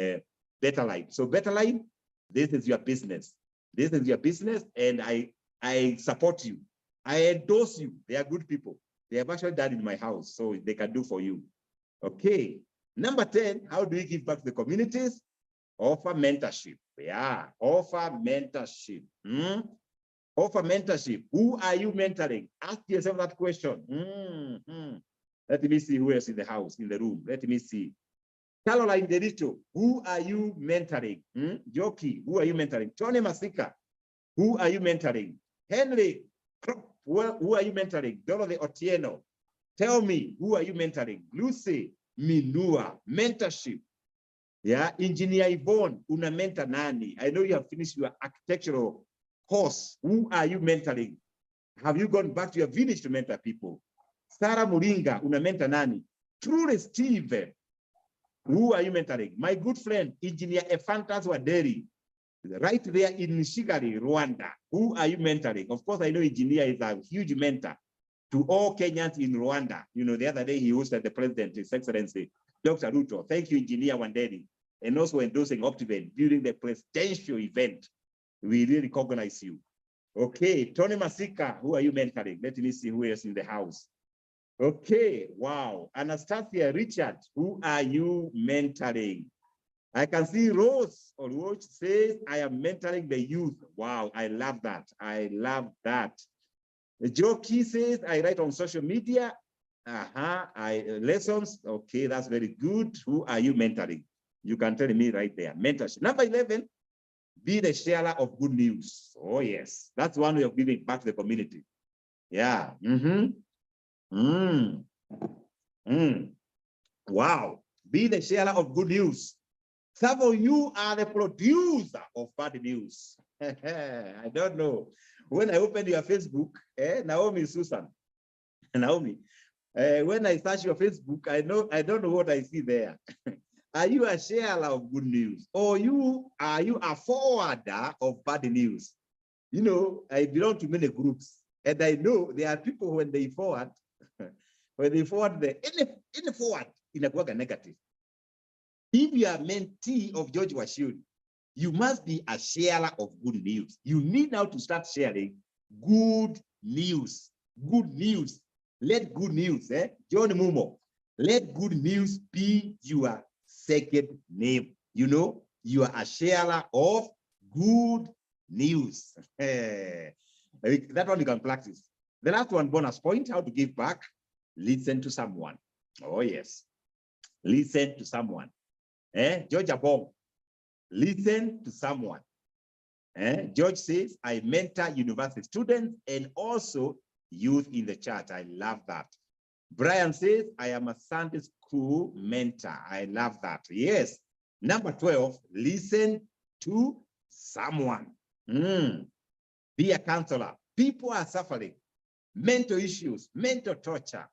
Better Line. So Better Line, this is your business. This is your business, and I support you. I endorse you. They are good people. They have actually done in my house, so they can do for you. Okay. Number 10, how do we give back to the communities? Offer mentorship. Yeah, offer mentorship. Offer mentorship. Who are you mentoring? Ask yourself that question. Let me see who else in the house, in the room. Let me see. Caroline Derito, who are you mentoring? Joki, who are you mentoring? Tony Masika, who are you mentoring? Henry, who are you mentoring? Dorothy Otieno, tell me, who are you mentoring? Lucy Minua, mentorship. Yeah, Engineer Yvonne, una mentor nani? I know you have finished your architectural course. Who are you mentoring? Have you gone back to your village to mentor people? Sarah Muringa, una mentor nani? Truly Steve, who are you mentoring? My good friend, Engineer Ephantas Waderi, right there in Kigali, Rwanda. Who are you mentoring? Of course, I know Engineer is a huge mentor to all Kenyans in Rwanda. You know, the other day he hosted the president, His Excellency, Dr. Ruto. Thank you, Engineer Wanderi, and also endorsing Optiven during the presidential event. We really recognize you. Okay, Tony Masika, who are you mentoring? Let me see who else in the house. Okay, wow. Anastasia Richard, who are you mentoring? I can see Rose or Rose says, I am mentoring the youth. Wow, I love that. I love that. Joe Key says, I write on social media. Lessons. Okay, that's very good. Who are you mentoring? You can tell me right there. Mentorship. Number 11, be the sharer of good news. Oh, yes. That's one way of giving back to the community. Yeah. Wow. Be the sharer of good news. Some of you are the producer of bad news. I don't know. When I opened your Facebook, Naomi Susan, Naomi, when I search your Facebook, I don't know what I see there. Are you a sharer of good news? Or are you a forwarder of bad news? You know, I belong to many groups, and I know there are people when they forward, any forward in a negative. If you are mentee of George Washuri, you must be a sharer of good news. You need now to start sharing good news. Good news. Let good news, John Mumo, let good news be your second name. You know, you are a sharer of good news. That one you can practice. The last one, bonus point, how to give back. Listen to someone. Oh, yes. Listen to someone. George Abong, listen to someone. George says, I mentor university students and also youth in the church. I love that. Brian says, I am a Sunday school mentor. I love that. Yes. Number 12, listen to someone. Be a counselor. People are suffering. Mental issues, mental torture,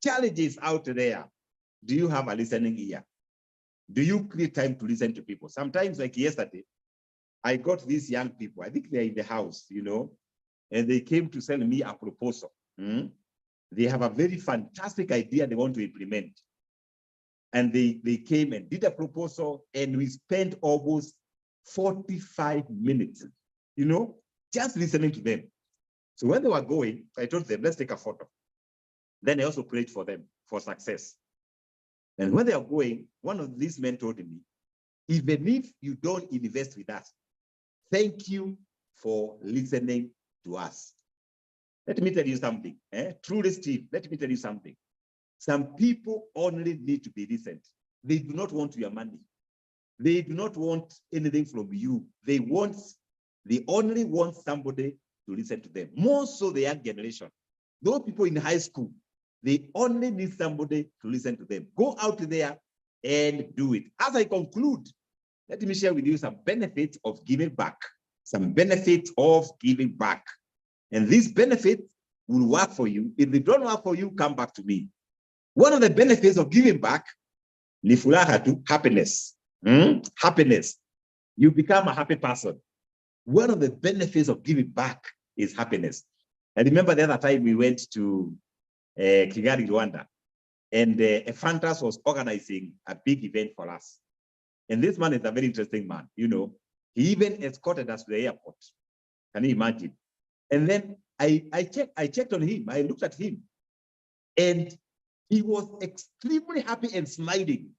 challenges out there. Do you have a listening ear? Do you create time to listen to people? Sometimes, like yesterday, I got these young people, I think they're in the house, you know, and they came to send me a proposal. They have a very fantastic idea they want to implement. And they came and did a proposal, and we spent almost 45 minutes, you know, just listening to them. So when they were going, I told them, let's take a photo. Then I also prayed for them for success. And when they are going, one of these men told me, even if you don't invest with us, thank you for listening to us. Let me tell you something. Truly, Steve, let me tell you something. Some people only need to be listened. They do not want your money. They do not want anything from you. They only want somebody to listen to them. More so the young generation. Those people in high school, they only need somebody to listen to them. Go out there and do it. As I conclude, let me share with you some benefits of giving back. Some benefits of giving back. And these benefits will work for you. If they don't work for you, come back to me. One of the benefits of giving back, ni furaha tu, happiness. Happiness. You become a happy person. One of the benefits of giving back is happiness. I remember the other time we went to Kigali, Rwanda, and Fantas was organizing a big event for us. And this man is a very interesting man, you know. He even escorted us to the airport. Can you imagine? And then I checked on him. I looked at him, and he was extremely happy and smiling.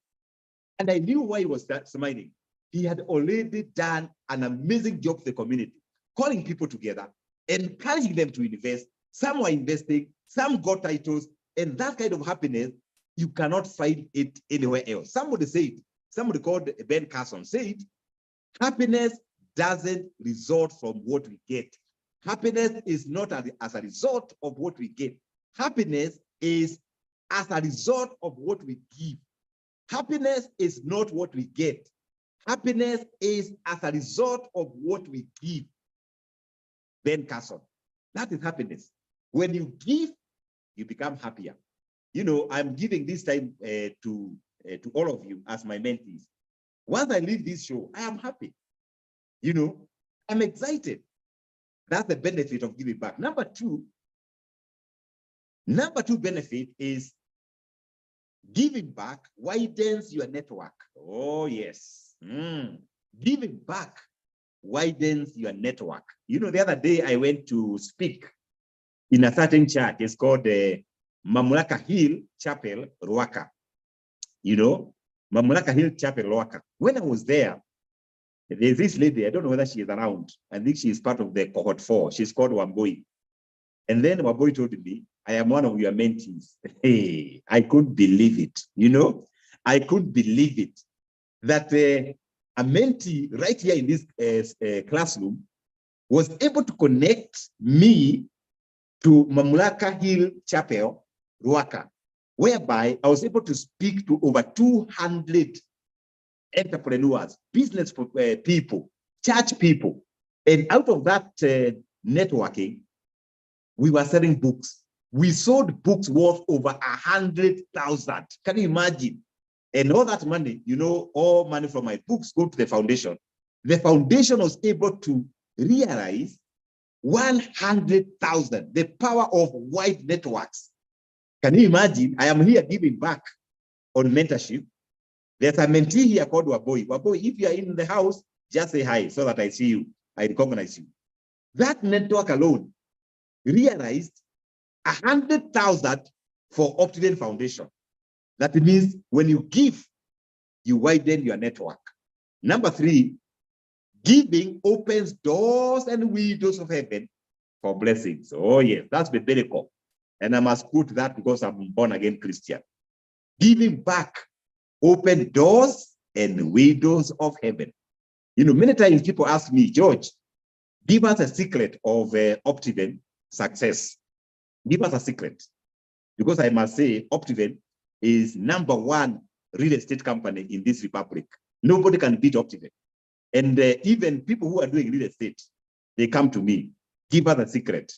And I knew why he was smiling. He had already done an amazing job for the community, calling people together, encouraging them to invest. Some were investing, some got titles, and that kind of happiness, you cannot find it anywhere else. Somebody called Ben Carson said, happiness doesn't result from what we get. Happiness is not as a result of what we get. Happiness is as a result of what we give. Happiness is not what we get. Happiness is as a result of what we give. Ben Carson. That is happiness. When you give, you become happier. You know, I'm giving this time to all of you as my mentees. Once I leave this show, I am happy. You know, I'm excited. That's the benefit of giving back. Number two benefit is giving back widens your network. Oh, yes. Giving back widens your network. You know, the other day I went to speak in a certain church. It's called the Mamlaka Hill Chapel, Ruaka. You know, Mamlaka Hill Chapel, Ruaka. When I was there, there's this lady, I don't know whether she is around. I think she is part of the cohort 4. She's called Wamboi. And then Wamboi told me, I am one of your mentees. Hey, I couldn't believe it. You know, I couldn't believe it. That a mentee right here in this classroom was able to connect me to Mamlaka Hill Chapel, Ruaka, whereby I was able to speak to over 200 entrepreneurs, business people, church people. And out of that networking, we were selling books. We sold books worth over 100,000. Can you imagine? And all that money, you know, all money from my books go to the foundation. The foundation was able to realize 100,000, the power of wide networks. Can you imagine? I am here giving back on mentorship. There's a mentee here called Waboi. Waboi, if you are in the house, just say hi so that I see you, I recognize you. That network alone realized 100,000 for Optiven Foundation. That means when you give, you widen your network. Number 3, giving opens doors and windows of heaven for blessings. Oh yes, that's biblical. And I must quote that because I'm a born-again Christian. Giving back open doors and windows of heaven. You know, many times people ask me, George, give us a secret of Optiven success. Give us a secret. Because I must say, Optiven is #1 real estate company in this republic. Nobody can beat Optiven. And even people who are doing real estate, they come to me, give us a secret.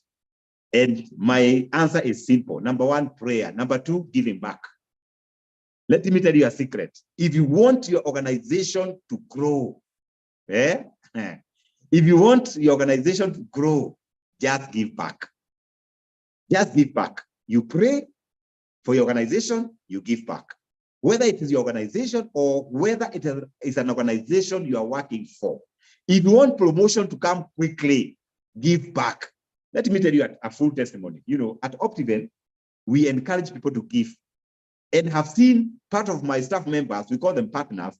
And my answer is simple. #1, prayer. #2, giving back. Let me tell you a secret. If you want your organization to grow, if you want your organization to grow, just give back. Just give back. You pray for your organization, you give back. Whether it is your organization or whether it is an organization you are working for. If you want promotion to come quickly, give back. Let me tell you a full testimony. You know, at Optiven, we encourage people to give, and have seen part of my staff members, we call them partners,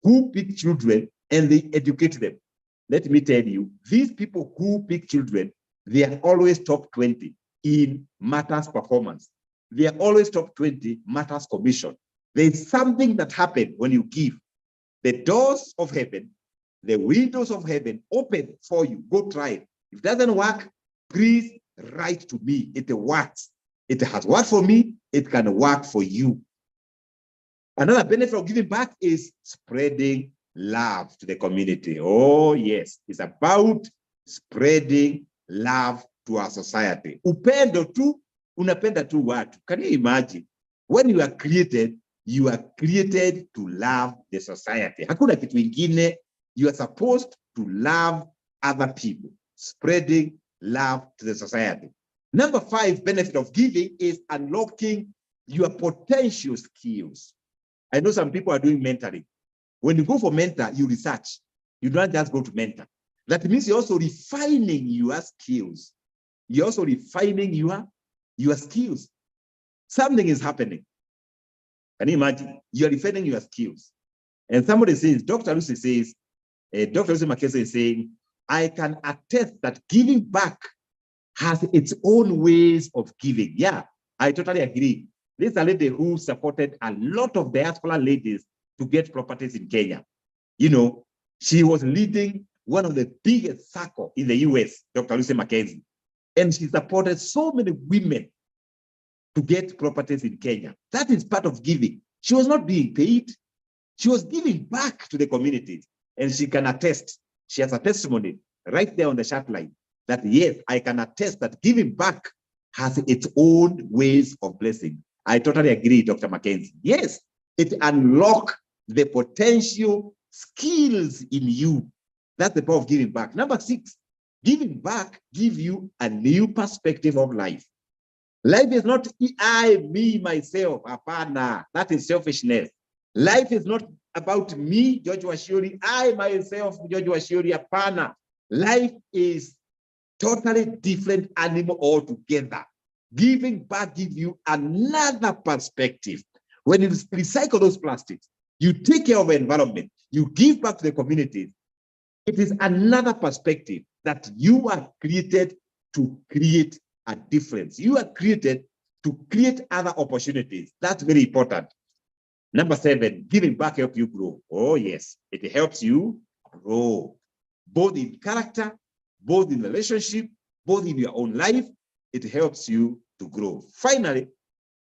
who pick children and they educate them. Let me tell you, these people who pick children, they are always top 20 in matters performance. They are always top 20 matters commission. There's something that happens when you give. The doors of heaven, the windows of heaven open for you. Go try it. If it doesn't work, please write to me. It works. It has worked for me. It can work for you. Another benefit of giving back is spreading love to the community. Oh, yes. It's about spreading love to our society. Upendo tu, unapenda tu watu. Can you imagine? When you are created to love the society. Hakuna kitu ingine. You are supposed to love other people. Spreading love to the society. #5 benefit of giving is unlocking your potential skills. I know some people are doing mentoring. When you go for mentor, you research. You don't just go to mentor. That means you're also refining your skills. You're also refining your skills. Something is happening. Can you imagine? You're refining your skills. And somebody says, Dr. Lucy says, Dr. Lucy Makese is saying, I can attest that giving back has its own ways of giving. Yeah, I totally agree. This is a lady who supported a lot of diaspora ladies to get properties in Kenya. You know, she was leading one of the biggest circles in the US, Dr. Lucy Mackenzie. And she supported so many women to get properties in Kenya. That is part of giving. She was not being paid. She was giving back to the community. And she can attest, she has a testimony right there on the chat line that yes, I can attest that giving back has its own ways of blessing. I totally agree, Dr. Mackenzie. Yes, it unlocks the potential skills in you. That's the power of giving back. Number 6, giving back gives you a new perspective of life. Life is not I, me, myself. Apana. That is selfishness. Life is not about me, George Washuri, I, myself, George Washuri. Apana. Life is totally different animal altogether. Giving back gives you another perspective. When you recycle those plastics, you take care of the environment, you give back to the community. It is another perspective that you are created to create a difference. You are created to create other opportunities. That's very important. Number 7, giving back helps you grow. Oh, yes, it helps you grow, both in character, both in relationship, both in your own life. It helps you to grow. Finally,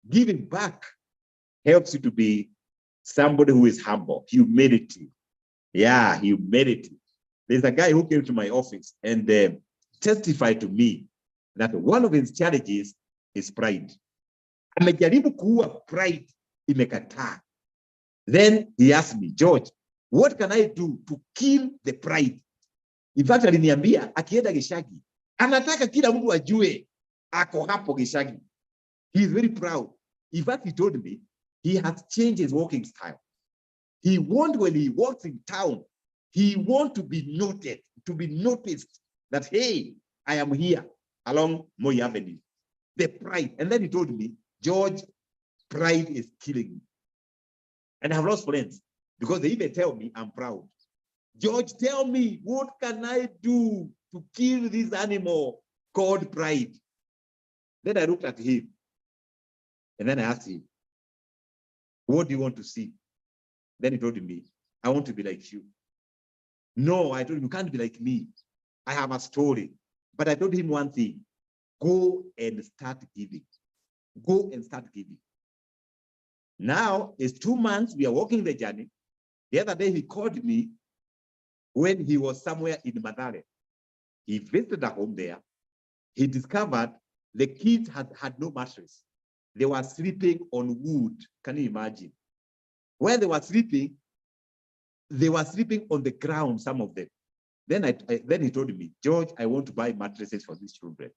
giving back helps you to be somebody who is humble, humility. Yeah, humility. There's a guy who came to my office and testified to me that one of his challenges is pride. Amejaribu kuua pride, imekataa. Then he asked me, George, what can I do to kill the pride? In fact, aliniambia akienda Gishagi, anataka kila mtu ajue ako hapo Gishagi. He is very proud. In fact, he told me he has changed his walking style. He wants when he walks in town, he wants to be noted, to be noticed that, hey, I am here along Moi Avenue. The pride. And then he told me, George, pride is killing me. And I have lost friends because they even tell me I'm proud. George, tell me, what can I do to kill this animal called pride? Then I looked at him and then I asked him, what do you want to see? Then he told me, I want to be like you. No, I told him, you can't be like me. I have a story. But I told him one thing, go and start giving. Go and start giving. Now, it's 2 months, we are walking the journey. The other day, he called me when he was somewhere in Madare. He visited a home there. He discovered the kids had no mattress. They were sleeping on wood. Can you imagine? Where they were sleeping on the ground, some of them. Then he told me, George, I want to buy mattresses for these children.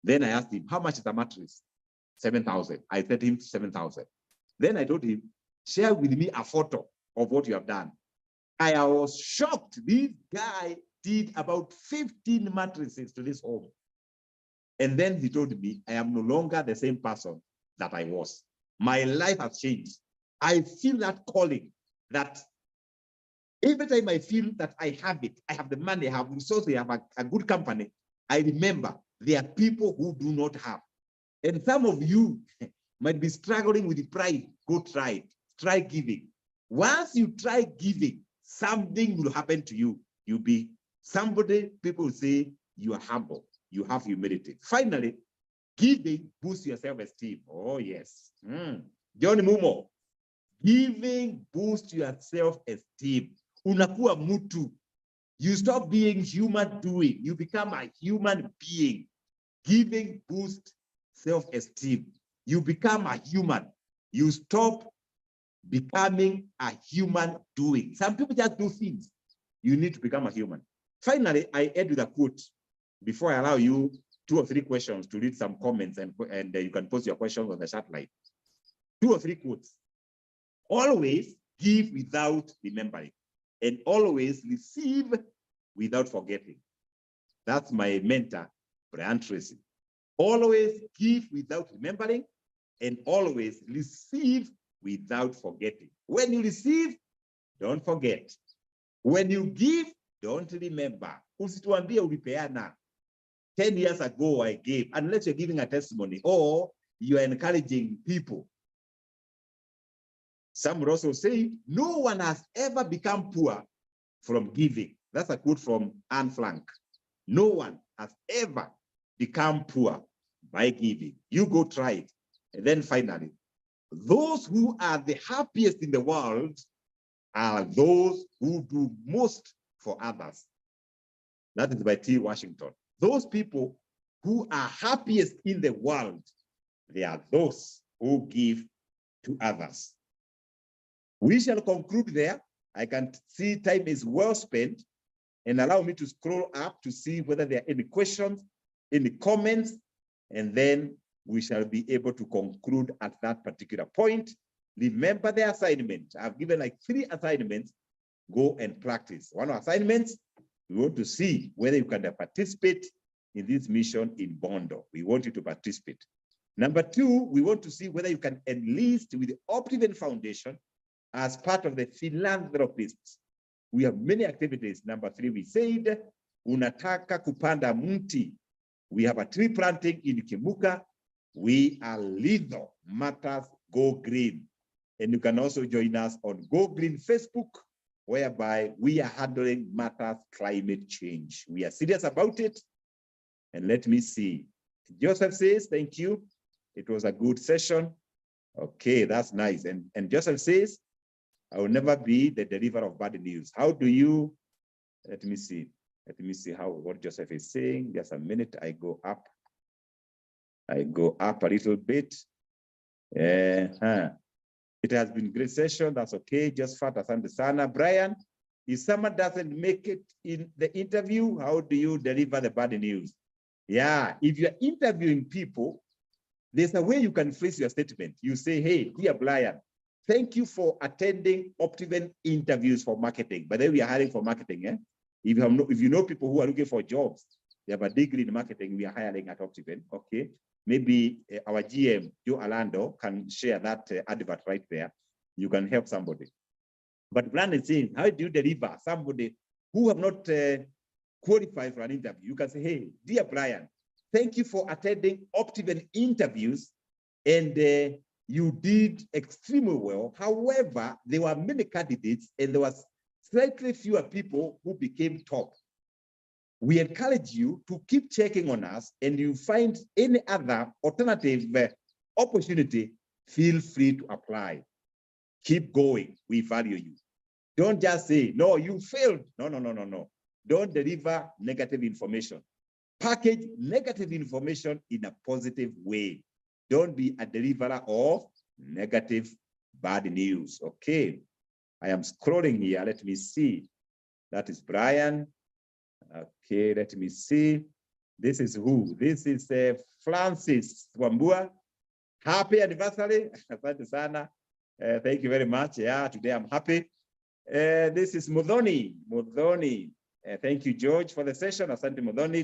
Then I asked him, how much is a mattress? 7,000. I said to him 7,000. Then I told him, share with me a photo of what you have done. I was shocked. This guy did about 15 mattresses to this home. And then he told me, I am no longer the same person that I was. My life has changed. I feel that calling, that every time I feel that I have it, I have the money, I have resources, I have a good company, I remember there are people who do not have. And some of you might be struggling with the pride. Go try it. Try giving. Once you try giving, something will happen to you. You'll be somebody, people will say you are humble, you have humility. Finally, giving boosts your self-esteem. Oh, yes. John Mumo, giving boosts your self-esteem. Unakuwa mutu. You stop being human doing. You become a human being. Giving boosts self-esteem. You become a human. You stop becoming a human doing. Some people just do things. You need to become a human. Finally, I end with a quote before I allow you 2 or 3 questions to read some comments and you can post your questions on the chat line. 2 or 3 quotes. Always give without remembering. and always receive without forgetting. That's my mentor, Brian Tracy. Always give without remembering, and always receive without forgetting. When you receive, don't forget. When you give, don't remember. Usituambie ulipeana. 10 years ago I gave, unless you're giving a testimony or you are encouraging people. Some would also say, no one has ever become poor from giving. That's a quote from Anne Frank. No one has ever become poor by giving. You go try it. And then finally, those who are the happiest in the world are those who do most for others. That is by T. Washington. Those people who are happiest in the world, they are those who give to others. We shall conclude there. I can see time is well spent, and allow me to scroll up to see whether there are any questions, any comments, and then we shall be able to conclude at that particular point. Remember the assignment. I've given like 3 assignments. Go and practice. One of the assignments, we want to see whether you can participate in this mission in Bondo. We want you to participate. Number 2, we want to see whether you can enlist with the Optiven Foundation as part of the philanthropists. We have many activities. Number 3, we said, unataka kupanda mti. We have a tree planting in Kimuka. We are Litho Matters Go Green. And you can also join us on Go Green Facebook, whereby we are handling matters climate change. We are serious about it. And let me see. Joseph says, thank you. It was a good session. Okay, that's nice. And Joseph says, I will never be the deliverer of bad news. How do you, let me see what Joseph is saying. Just a minute, I go up a little bit. It has been a great session, that's okay. Just fat asante sana. Brian, if someone doesn't make it in the interview, how do you deliver the bad news? Yeah, if you're interviewing people, there's a way you can phrase your statement. You say, hey, dear Brian, thank you for attending Optiven interviews for marketing. But then we are hiring for marketing. Eh? If you know people who are looking for jobs, they have a degree in marketing, we are hiring at Optiven. Okay. Maybe our GM, Joe Alando, can share that advert right there. You can help somebody. But Brian is saying, how do you deliver somebody who have not qualified for an interview? You can say, hey, dear Brian, thank you for attending Optiven interviews, and you did extremely well. However, there were many candidates and there was slightly fewer people who became top. We encourage you to keep checking on us, and you find any other alternative opportunity, feel free to apply. Keep going, we value you. Don't just say, no, you failed. No. Don't deliver negative information. Package negative information in a positive way. Don't be a deliverer of negative, bad news. Okay, I am scrolling here. Let me see. That is Brian. Okay, let me see. This is who? This is Francis Wambua. Happy anniversary. Thank you very much. Yeah, today I'm happy. This is Mudhoni. Thank you, George, for the session. Asante Mudhoni.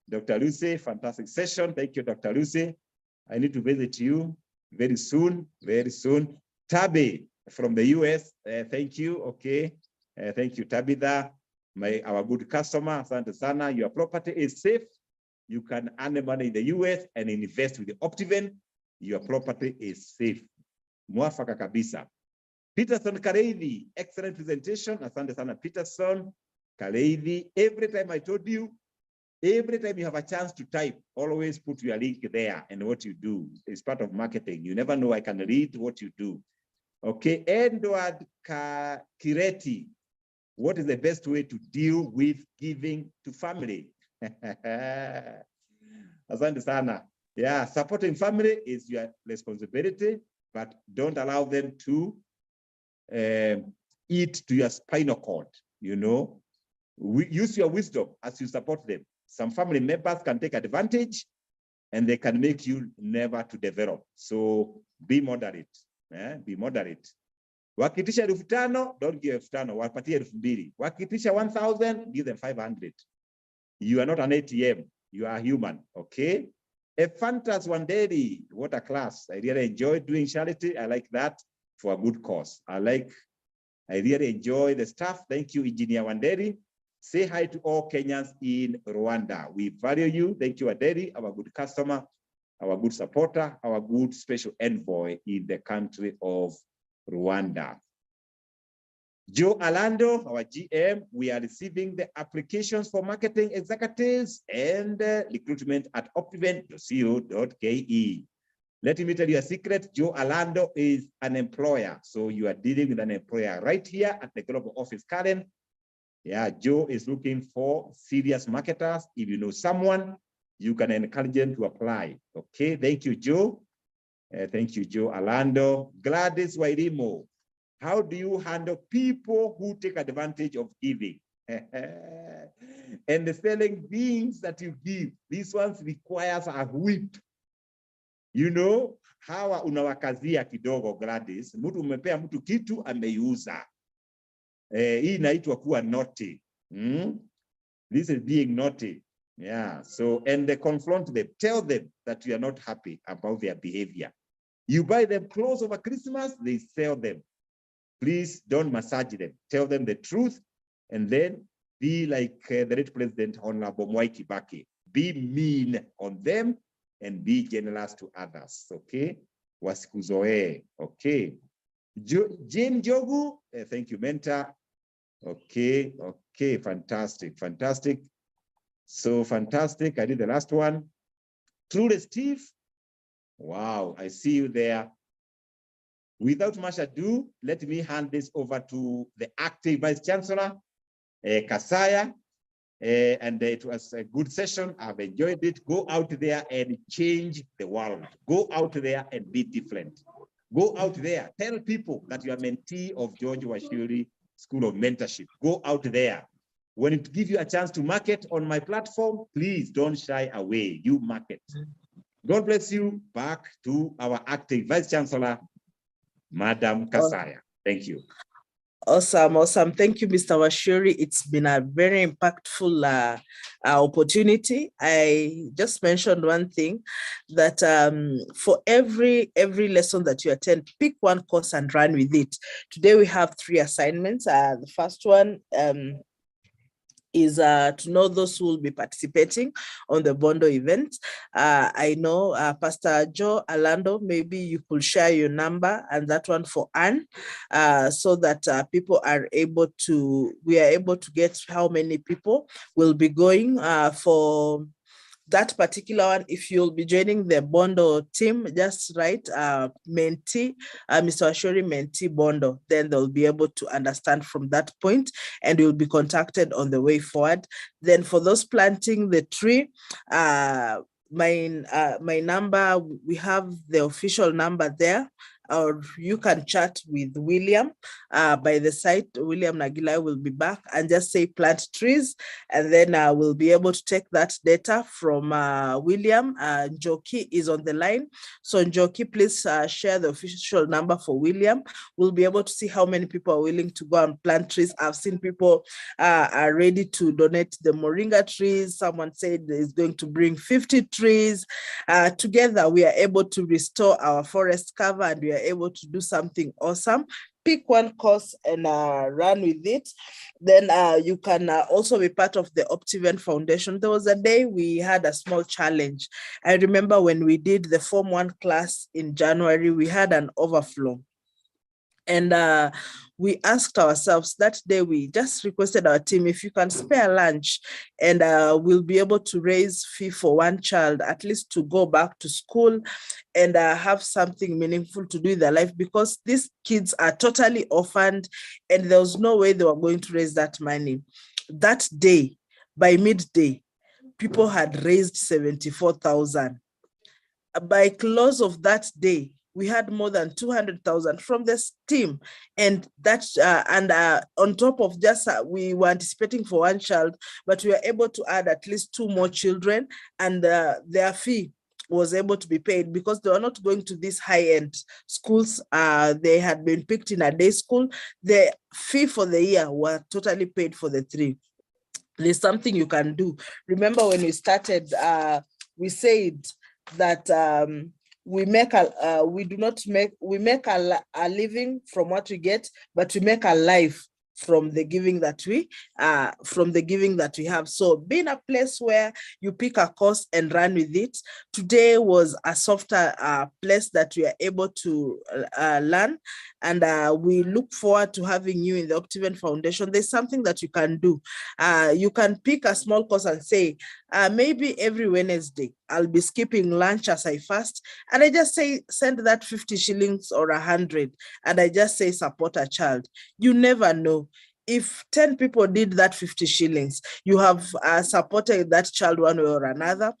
Dr. Lucy, fantastic session. Thank you, Dr. Lucy. I need to visit you very soon, Tabi from the US, thank you. Okay, thank you, Tabitha, our good customer. Asante sana. Your property is safe. You can earn money in the US and invest with the Optiven. Your property is safe. Mwafaka kabisa. Peterson Kareithi, excellent presentation. Asante sana, Peterson Kareithi. Every time I told you, every time you have a chance to type, always put your link there and what you do. It's part of marketing. You never know, I can read what you do. Okay, Edward Kireti, what is the best way to deal with giving to family? Asante sana. Yeah, supporting family is your responsibility, but don't allow them to eat to your spinal cord. You know, use your wisdom as you support them. Some family members can take advantage and they can make you never to develop. So be moderate. Be moderate. Wakitisha 5,000, don't give 5,000, wapatie 2,000. Wakitisha 1,000, give them 500. You are not an ATM, you are human, okay? A Fantas Wanderi, what a class. I really enjoy doing charity. I like that for a good cause. I really enjoy the staff. Thank you, Engineer Wanderi. Say hi to all Kenyans in Rwanda. We value you. Thank you, Wanderi, our good customer, our good supporter, our good special envoy in the country of Rwanda. Joe Alando, our GM, we are receiving the applications for marketing executives and recruitment at optivent.co.ke. Let me tell you a secret. Joe Alando is an employer. So you are dealing with an employer right here at the global office, Karen. Yeah, Joe is looking for serious marketers. If you know someone, you can encourage them to apply. Okay, thank you, Joe. Thank you, Joe Alando. Gladys Wairimo. How do you handle people who take advantage of giving? And the selling things that you give, these ones requires a whip. You know, hawa unawakazia kidogo Gladys. Mtu umepea mtu kitu ameiuza. Hii inaitwa kuwa naughty. This is being naughty. Yeah, so, and they confront them, tell them that you are not happy about their behavior. You buy them clothes over Christmas, they sell them. Please don't massage them. Tell them the truth, and then be like the late President Honorable Mwai Kibaki. Be mean on them and be generous to others. Okay, wasikuzoee. Okay, Jane Jogu. Thank you, mentor. Okay, okay, fantastic, fantastic. So fantastic. I did the last one. Truly, Steve. Wow, I see you there. Without much ado, let me hand this over to the active Vice Chancellor, Kasaya. And it was a good session. I've enjoyed it. Go out there and change the world. Go out there and be different. Go out there. Tell people that you are mentee of George Washuri School of Mentorship. Go out there. When it gives you a chance to market on my platform, please don't shy away. You market. God bless you. Back to our acting Vice Chancellor, Madam Kasaya. Thank you. Awesome, awesome. Thank you, Mr. Washuri. It's been a very impactful opportunity. I just mentioned one thing, that for every lesson that you attend, pick one course and run with it. Today we have 3 assignments. The first one is to know those who will be participating on the Bondo event. I know Pastor Joe Alando, maybe you could share your number and that one for Anne, so that people are able to, we are able to get how many people will be going for that particular one. If you'll be joining the Bondo team, just write mentee, Mr. Washuri mentee Bondo, then they'll be able to understand from that point and you'll be contacted on the way forward. Then for those planting the tree, my number, we have the official number there, or you can chat with William by the site. William Nagila will be back, and just say plant trees, and then we'll be able to take that data from William. Njoki is on the line. So Njoki, please share the official number for William. We'll be able to see how many people are willing to go and plant trees. I've seen people are ready to donate the moringa trees. Someone said is going to bring 50 trees. Together, we are able to restore our forest cover, and we are able to do something awesome. Pick one course and run with it. Then you can also be part of the Optivent Foundation. There was a day we had a small challenge. I remember when we did the Form 1 class in January, we had an overflow. And we asked ourselves that day, we just requested our team, if you can spare lunch, and we'll be able to raise fee for one child, at least to go back to school and have something meaningful to do in their life, because these kids are totally orphaned and there was no way they were going to raise that money. That day, by midday, people had raised 74,000. By close of that day, we had more than 200,000 from this team, and that on top of just we were anticipating for one child, but we were able to add at least 2 more children, and their fee was able to be paid because they were not going to these high-end schools. They had been picked in a day school. The fee for the year were totally paid for the 3. There's something you can do. Remember when we started, we said that we make a living from what we get, but we make a life from the giving that we have. So being a place where you pick a course and run with it, today was a softer place that we are able to learn, and we look forward to having you in the Optiven Foundation. There's something that you can do. You can pick a small course and say, maybe every Wednesday I'll be skipping lunch as I fast, and I just say send that 50 shillings or 100, and I just say support a child. You never know. If 10 people did that 50 shillings, you have supported that child one way or another.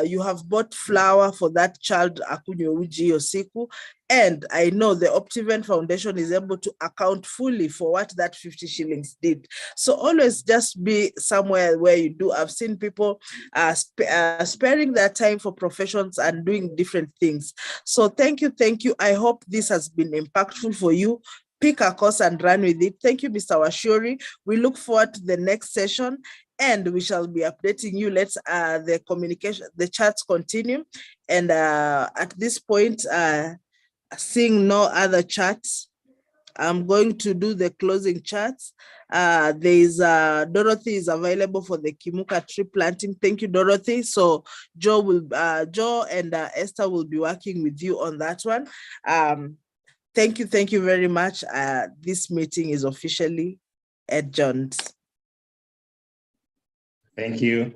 You have bought flour for that child, akunywe uji yosiku. And I know the Optiven Foundation is able to account fully for what that 50 shillings did. So always just be somewhere where you do. I've seen people sparing their time for professions and doing different things. So thank you. I hope this has been impactful for you. Pick a course and run with it. Thank you, Mr. Washuri. We look forward to the next session, and we shall be updating you. Let's the communication, the chats continue. And at this point, seeing no other chats, I'm going to do the closing chats. There's Dorothy is available for the Kimuka tree planting. Thank you, Dorothy. So Joe and Esther will be working with you on that one. Thank you very much. This meeting is officially adjourned. Thank you.